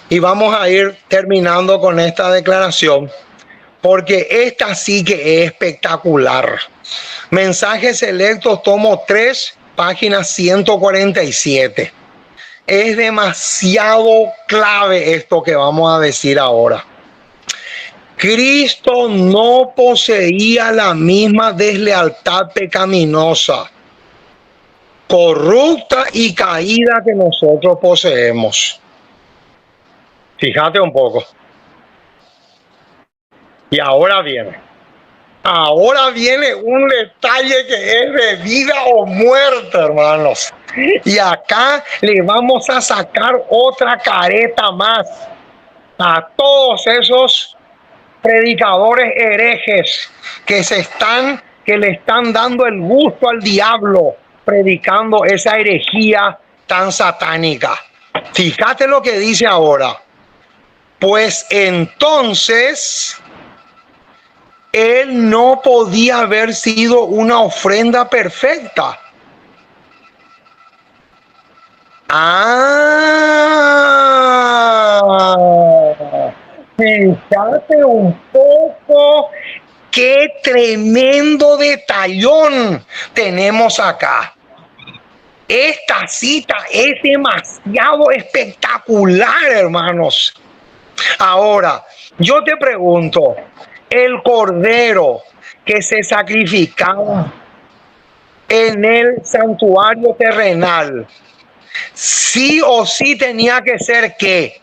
y vamos a ir terminando con esta declaración, porque esta sí que es espectacular. Mensajes Selectos, tomo 3, página 147. Es demasiado clave esto que vamos a decir ahora. Cristo no poseía la misma deslealtad pecaminosa, corrupta y caída que nosotros poseemos. Fíjate un poco. Y ahora viene un detalle que es de vida o muerte, hermanos. Y acá le vamos a sacar otra careta más a todos esos predicadores herejes que le están dando el gusto al diablo predicando esa herejía tan satánica. Fíjate lo que dice ahora. Pues entonces él no podía haber sido una ofrenda perfecta. Fíjate un poco qué tremendo detallón tenemos acá. Esta cita es demasiado espectacular, hermanos. Ahora, yo te pregunto, el cordero que se sacrificaba en el santuario terrenal, sí o sí tenía que ser ¿qué?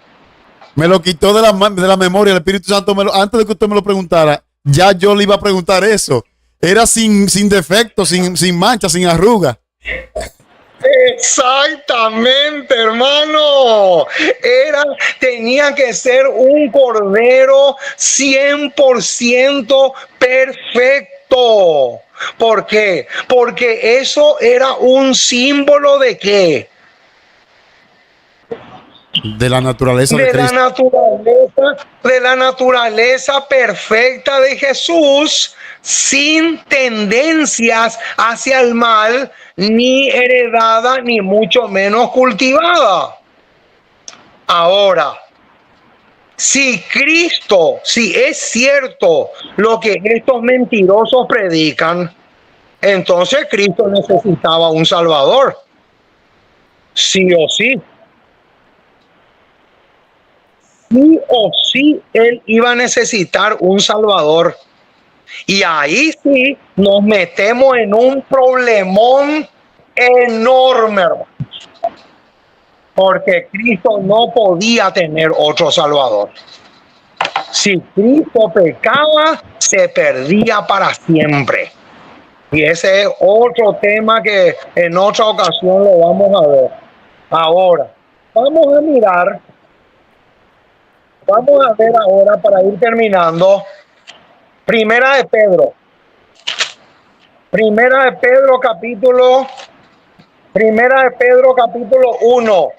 Me lo quitó de la memoria el Espíritu Santo. Antes de que usted me lo preguntara, ya yo le iba a preguntar eso. Era sin defecto, sin mancha, sin arruga. Exactamente, hermano. Tenía que ser un cordero 100% perfecto. ¿Por qué? Porque eso era un símbolo de ¿qué? De la naturaleza de Cristo. De la naturaleza perfecta de Jesús, sin tendencias hacia el mal, ni heredada, ni mucho menos cultivada. Ahora, si es cierto lo que estos mentirosos predican, entonces Cristo necesitaba un Salvador. Sí o sí. Sí o sí, él iba a necesitar un Salvador. Y ahí sí nos metemos en un problemón enorme, hermano. Porque Cristo no podía tener otro Salvador. Si Cristo pecaba, se perdía para siempre. Y ese es otro tema que en otra ocasión lo vamos a ver. Ahora, vamos a ver ahora, para ir terminando, Primera de Pedro capítulo 1,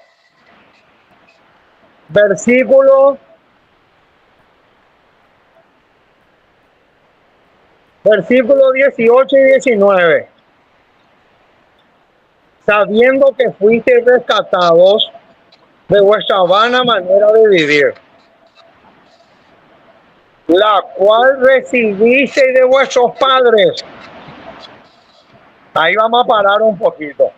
versículo 18 y 19. Sabiendo que fuisteis rescatados de vuestra vana manera de vivir, la cual recibisteis de vuestros padres. Ahí vamos a parar un poquito.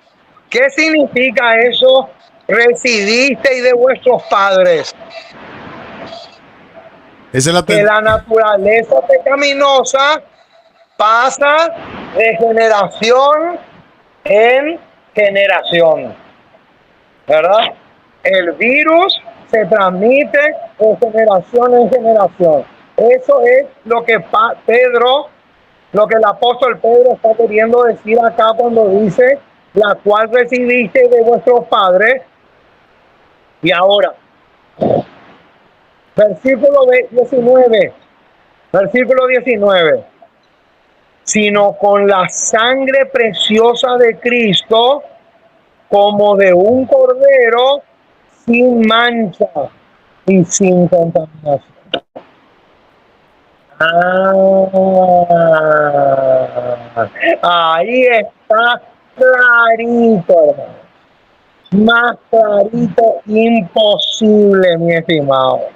¿Qué significa eso? Recibisteis de vuestros padres. Que la naturaleza pecaminosa pasa de generación en generación, ¿verdad? El virus se transmite de generación en generación. Eso es lo que el apóstol Pedro está queriendo decir acá cuando dice la cual recibiste de vuestros padres. Y ahora, versículo 19. Versículo 19. Sino con la sangre preciosa de Cristo, como de un cordero, sin mancha y sin contaminación. Ahí está clarito, hermano. Más clarito imposible, mi estimado.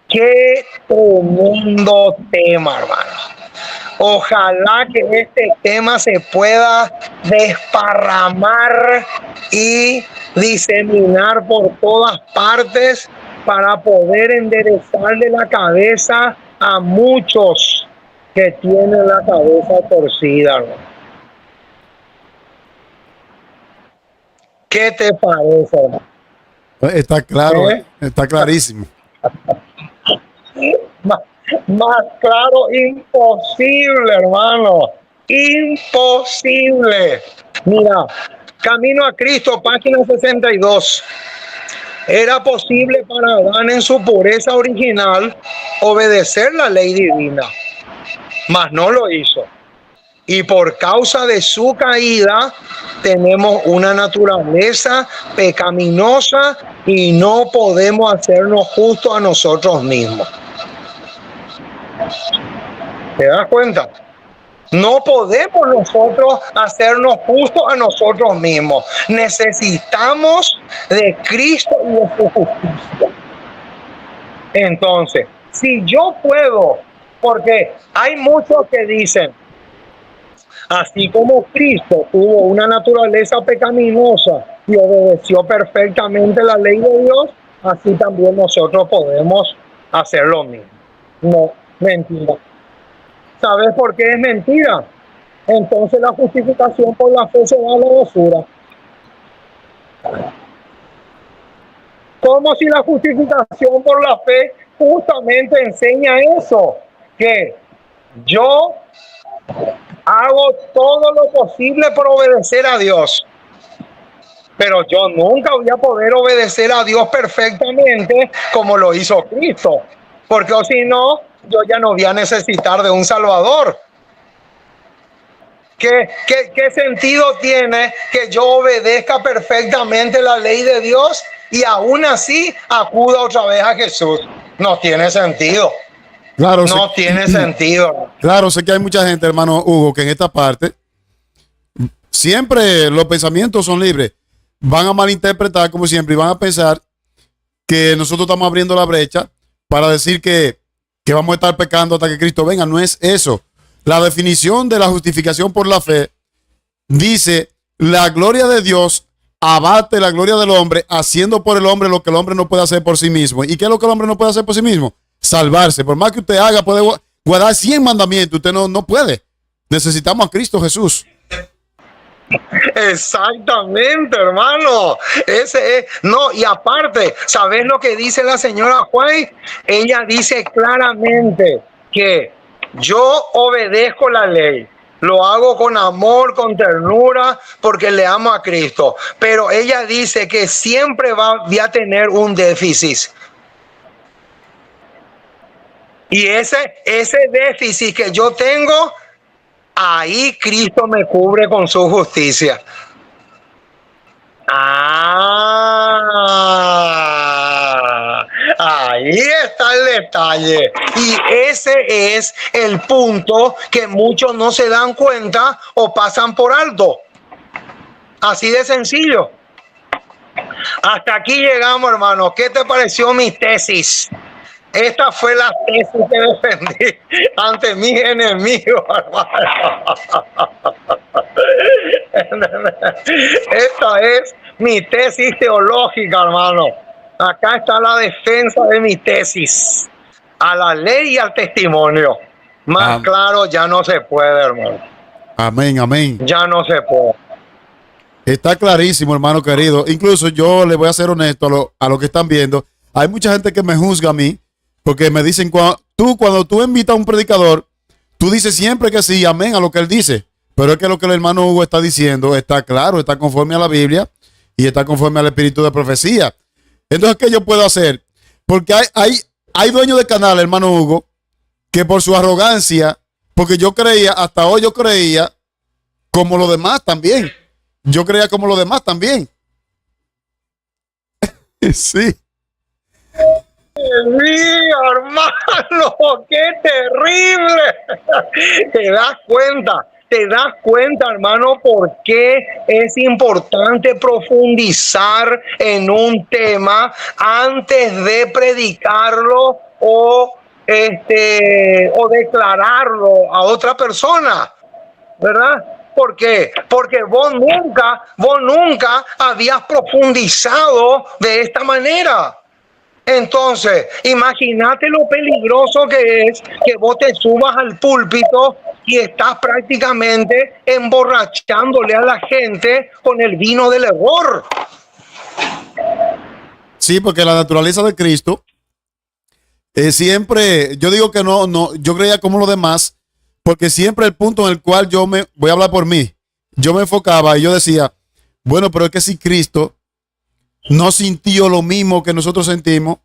Qué tremendo tema, hermano. Ojalá que este tema se pueda desparramar y diseminar por todas partes para poder enderezarle la cabeza a muchos que tienen la cabeza torcida, hermano. ¿Qué te parece, hermano? Está claro, está clarísimo. Más claro, imposible, hermano. Imposible. Mira, Camino a Cristo, página 62. Era posible para Adán en su pureza original obedecer la ley divina, mas no lo hizo. Y por causa de su caída tenemos una naturaleza pecaminosa y no podemos hacernos justos a nosotros mismos. ¿Te das cuenta? No podemos nosotros hacernos justos a nosotros mismos. Necesitamos de Cristo y de su justicia. Entonces, si yo puedo, porque hay muchos que dicen, así como Cristo tuvo una naturaleza pecaminosa y obedeció perfectamente la ley de Dios, así también nosotros podemos hacer lo mismo. No, mentira. ¿Sabes por qué es mentira? Entonces la justificación por la fe se va a la basura. Como si la justificación por la fe justamente enseña eso, que yo hago todo lo posible por obedecer a Dios, pero yo nunca voy a poder obedecer a Dios perfectamente como lo hizo Cristo, porque o si no, yo ya no voy a necesitar de un Salvador. ¿Qué sentido tiene que yo obedezca perfectamente la ley de Dios y aún así acuda otra vez a Jesús? No tiene sentido. Claro, no tiene sentido. Claro, sé que hay mucha gente, hermano Hugo, que en esta parte siempre los pensamientos son libres. Van a malinterpretar como siempre y van a pensar que nosotros estamos abriendo la brecha para decir que vamos a estar pecando hasta que Cristo venga. No es eso. La definición de la justificación por la fe dice: la gloria de Dios abate la gloria del hombre, haciendo por el hombre lo que el hombre no puede hacer por sí mismo. ¿Y qué es lo que el hombre no puede hacer por sí mismo? Salvarse. Por más que usted haga, puede guardar 100 mandamientos, usted no puede. Necesitamos a Cristo Jesús. Exactamente, hermano. Ese es, no, y aparte, ¿sabes lo que dice la señora White? Ella dice claramente que yo obedezco la ley, lo hago con amor, con ternura, porque le amo a Cristo. Pero ella dice que siempre voy a tener un déficit. Y ese déficit que yo tengo, ahí Cristo me cubre con su justicia. Ahí está el detalle. Y ese es el punto que muchos no se dan cuenta o pasan por alto. Así de sencillo. Hasta aquí llegamos, hermano. ¿Qué te pareció mi tesis? Esta fue la tesis que defendí ante mis enemigos, hermano. Esta es mi tesis teológica, hermano. Acá está la defensa de mi tesis. A la ley y al testimonio. Más claro ya no se puede, hermano. Amén, amén. Ya no se puede. Está clarísimo, hermano querido. Incluso yo le voy a ser honesto a lo que están viendo. Hay mucha gente que me juzga a mí porque me dicen, cuando tú invitas a un predicador, tú dices siempre que sí, amén a lo que él dice. Pero es que lo que el hermano Hugo está diciendo está claro, está conforme a la Biblia y está conforme al espíritu de profecía. Entonces, ¿qué yo puedo hacer? Porque hay dueños de canal, hermano Hugo, que por su arrogancia, porque yo creía, hasta hoy yo creía como los demás también. Yo creía como los demás también. Sí. Mío, hermano, qué terrible. Te das cuenta, hermano, por qué es importante profundizar en un tema antes de predicarlo o declararlo a otra persona, ¿verdad? ¿Por qué? Porque vos nunca habías profundizado de esta manera. Entonces, imagínate lo peligroso que es que vos te subas al púlpito y estás prácticamente emborrachándole a la gente con el vino del error. Sí, porque la naturaleza de Cristo siempre, yo digo que no, yo creía como los demás, porque siempre el punto en el cual voy a hablar por mí, yo me enfocaba y yo decía, bueno, pero es que si Cristo no sintió lo mismo que nosotros sentimos,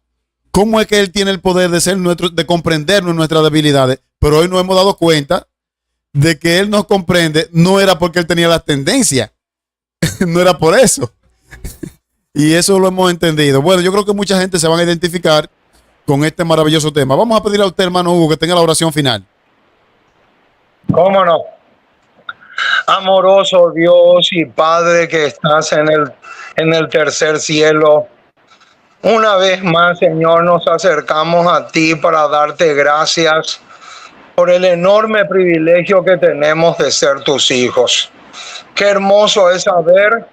¿cómo es que Él tiene el poder de comprendernos nuestras debilidades? Pero hoy nos hemos dado cuenta de que Él nos comprende, no era porque Él tenía las tendencias, no era por eso. Y eso lo hemos entendido. Bueno, yo creo que mucha gente se van a identificar con este maravilloso tema. Vamos a pedirle a usted, hermano Hugo, que tenga la oración final. ¿Cómo no? Amoroso Dios y Padre que estás en el tercer cielo, una vez más, Señor, nos acercamos a ti para darte gracias por el enorme privilegio que tenemos de ser tus hijos. Qué hermoso es saber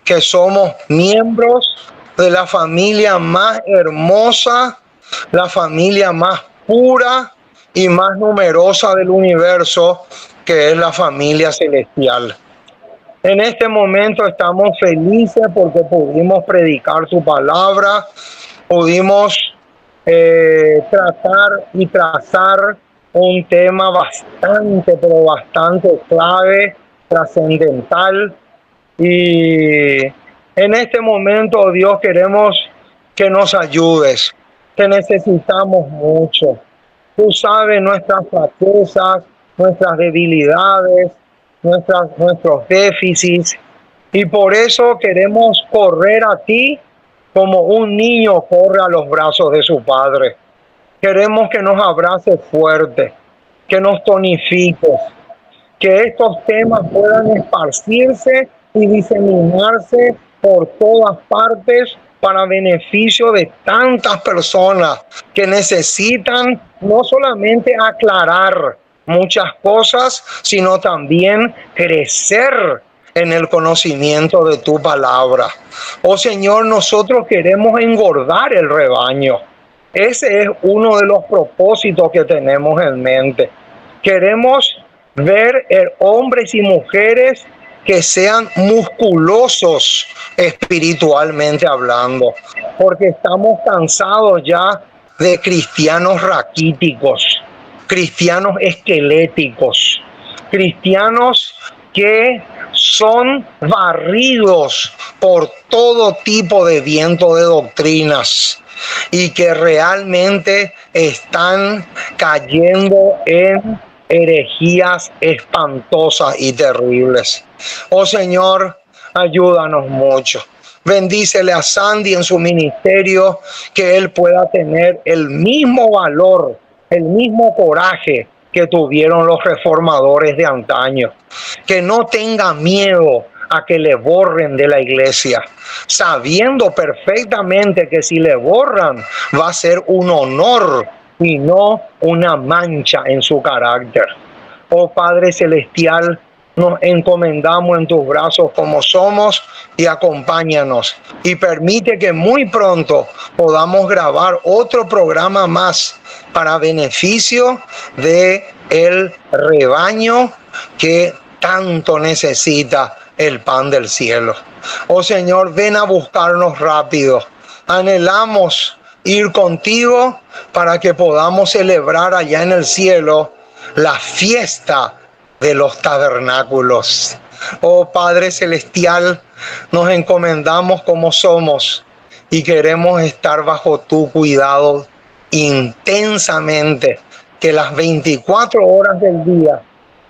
que somos miembros de la familia más hermosa, la familia más pura y más numerosa del universo, que es la familia celestial. En este momento estamos felices porque pudimos predicar tu palabra, pudimos tratar y trazar un tema bastante clave, trascendental. Y en este momento, Dios, queremos que nos ayudes. Te necesitamos mucho. Tú sabes nuestras flaquezas, nuestras debilidades, nuestros déficits, y por eso queremos correr a ti como un niño corre a los brazos de su padre. Queremos que nos abraces fuerte, que nos tonifiques, que estos temas puedan esparcirse y diseminarse por todas partes para beneficio de tantas personas que necesitan no solamente aclarar muchas cosas, sino también crecer en el conocimiento de tu palabra. Oh Señor, nosotros queremos engordar el rebaño. Ese es uno de los propósitos que tenemos en mente. Queremos ver hombres y mujeres que sean musculosos espiritualmente hablando, porque estamos cansados ya de cristianos raquíticos, cristianos esqueléticos, cristianos que son barridos por todo tipo de viento de doctrinas y que realmente están cayendo en herejías espantosas y terribles. Oh Señor, ayúdanos mucho. Bendícele a Sandy en su ministerio, que él pueda tener el mismo valor, el mismo coraje que tuvieron los reformadores de antaño. Que no tenga miedo a que le borren de la iglesia, sabiendo perfectamente que si le borran va a ser un honor y no una mancha en su carácter. Oh Padre Celestial, nos encomendamos en tus brazos como somos y acompáñanos y permite que muy pronto podamos grabar otro programa más para beneficio de el rebaño que tanto necesita el pan del cielo. Oh Señor, ven a buscarnos rápido. Anhelamos ir contigo para que podamos celebrar allá en el cielo la fiesta de los tabernáculos. Oh Padre Celestial, nos encomendamos como somos y queremos estar bajo tu cuidado intensamente que las 24 horas del día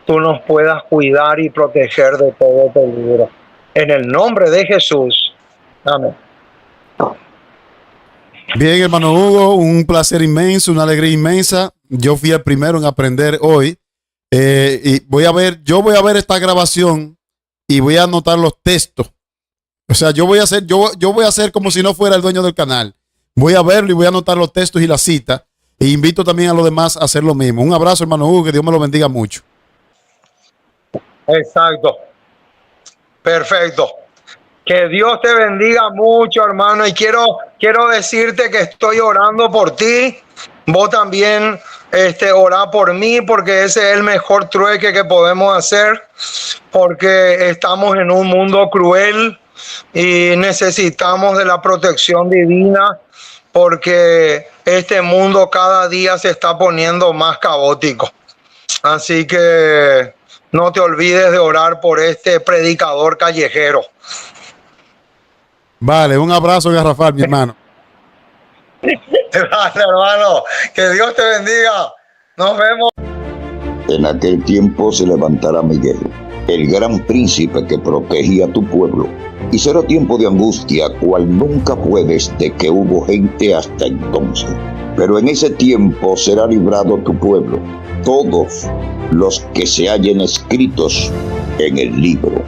tú nos puedas cuidar y proteger de todo peligro. En el nombre de Jesús. Amén. Bien, hermano Hugo, un placer inmenso, una alegría inmensa. Yo fui el primero en aprender hoy. Y yo voy a ver esta grabación y voy a anotar los textos. O sea, yo voy a hacer como si no fuera el dueño del canal. Voy a verlo y voy a anotar los textos y la cita. E invito también a los demás a hacer lo mismo. Un abrazo, hermano Hugo, que Dios me lo bendiga mucho. Exacto. Perfecto. Que Dios te bendiga mucho, hermano. Y quiero decirte que estoy orando por ti. Vos también orá por mí, porque ese es el mejor trueque que podemos hacer, porque estamos en un mundo cruel y necesitamos de la protección divina, porque este mundo cada día se está poniendo más caótico. Así que no te olvides de orar por este predicador callejero. Vale, un abrazo garrafal, mi hermano. Gracias, hermano. Que Dios te bendiga. Nos vemos. En aquel tiempo se levantará Miguel, el gran príncipe que protegía a tu pueblo, y será tiempo de angustia, cual nunca fue desde que hubo gente hasta entonces. Pero en ese tiempo será librado tu pueblo, todos los que se hallen escritos en el libro.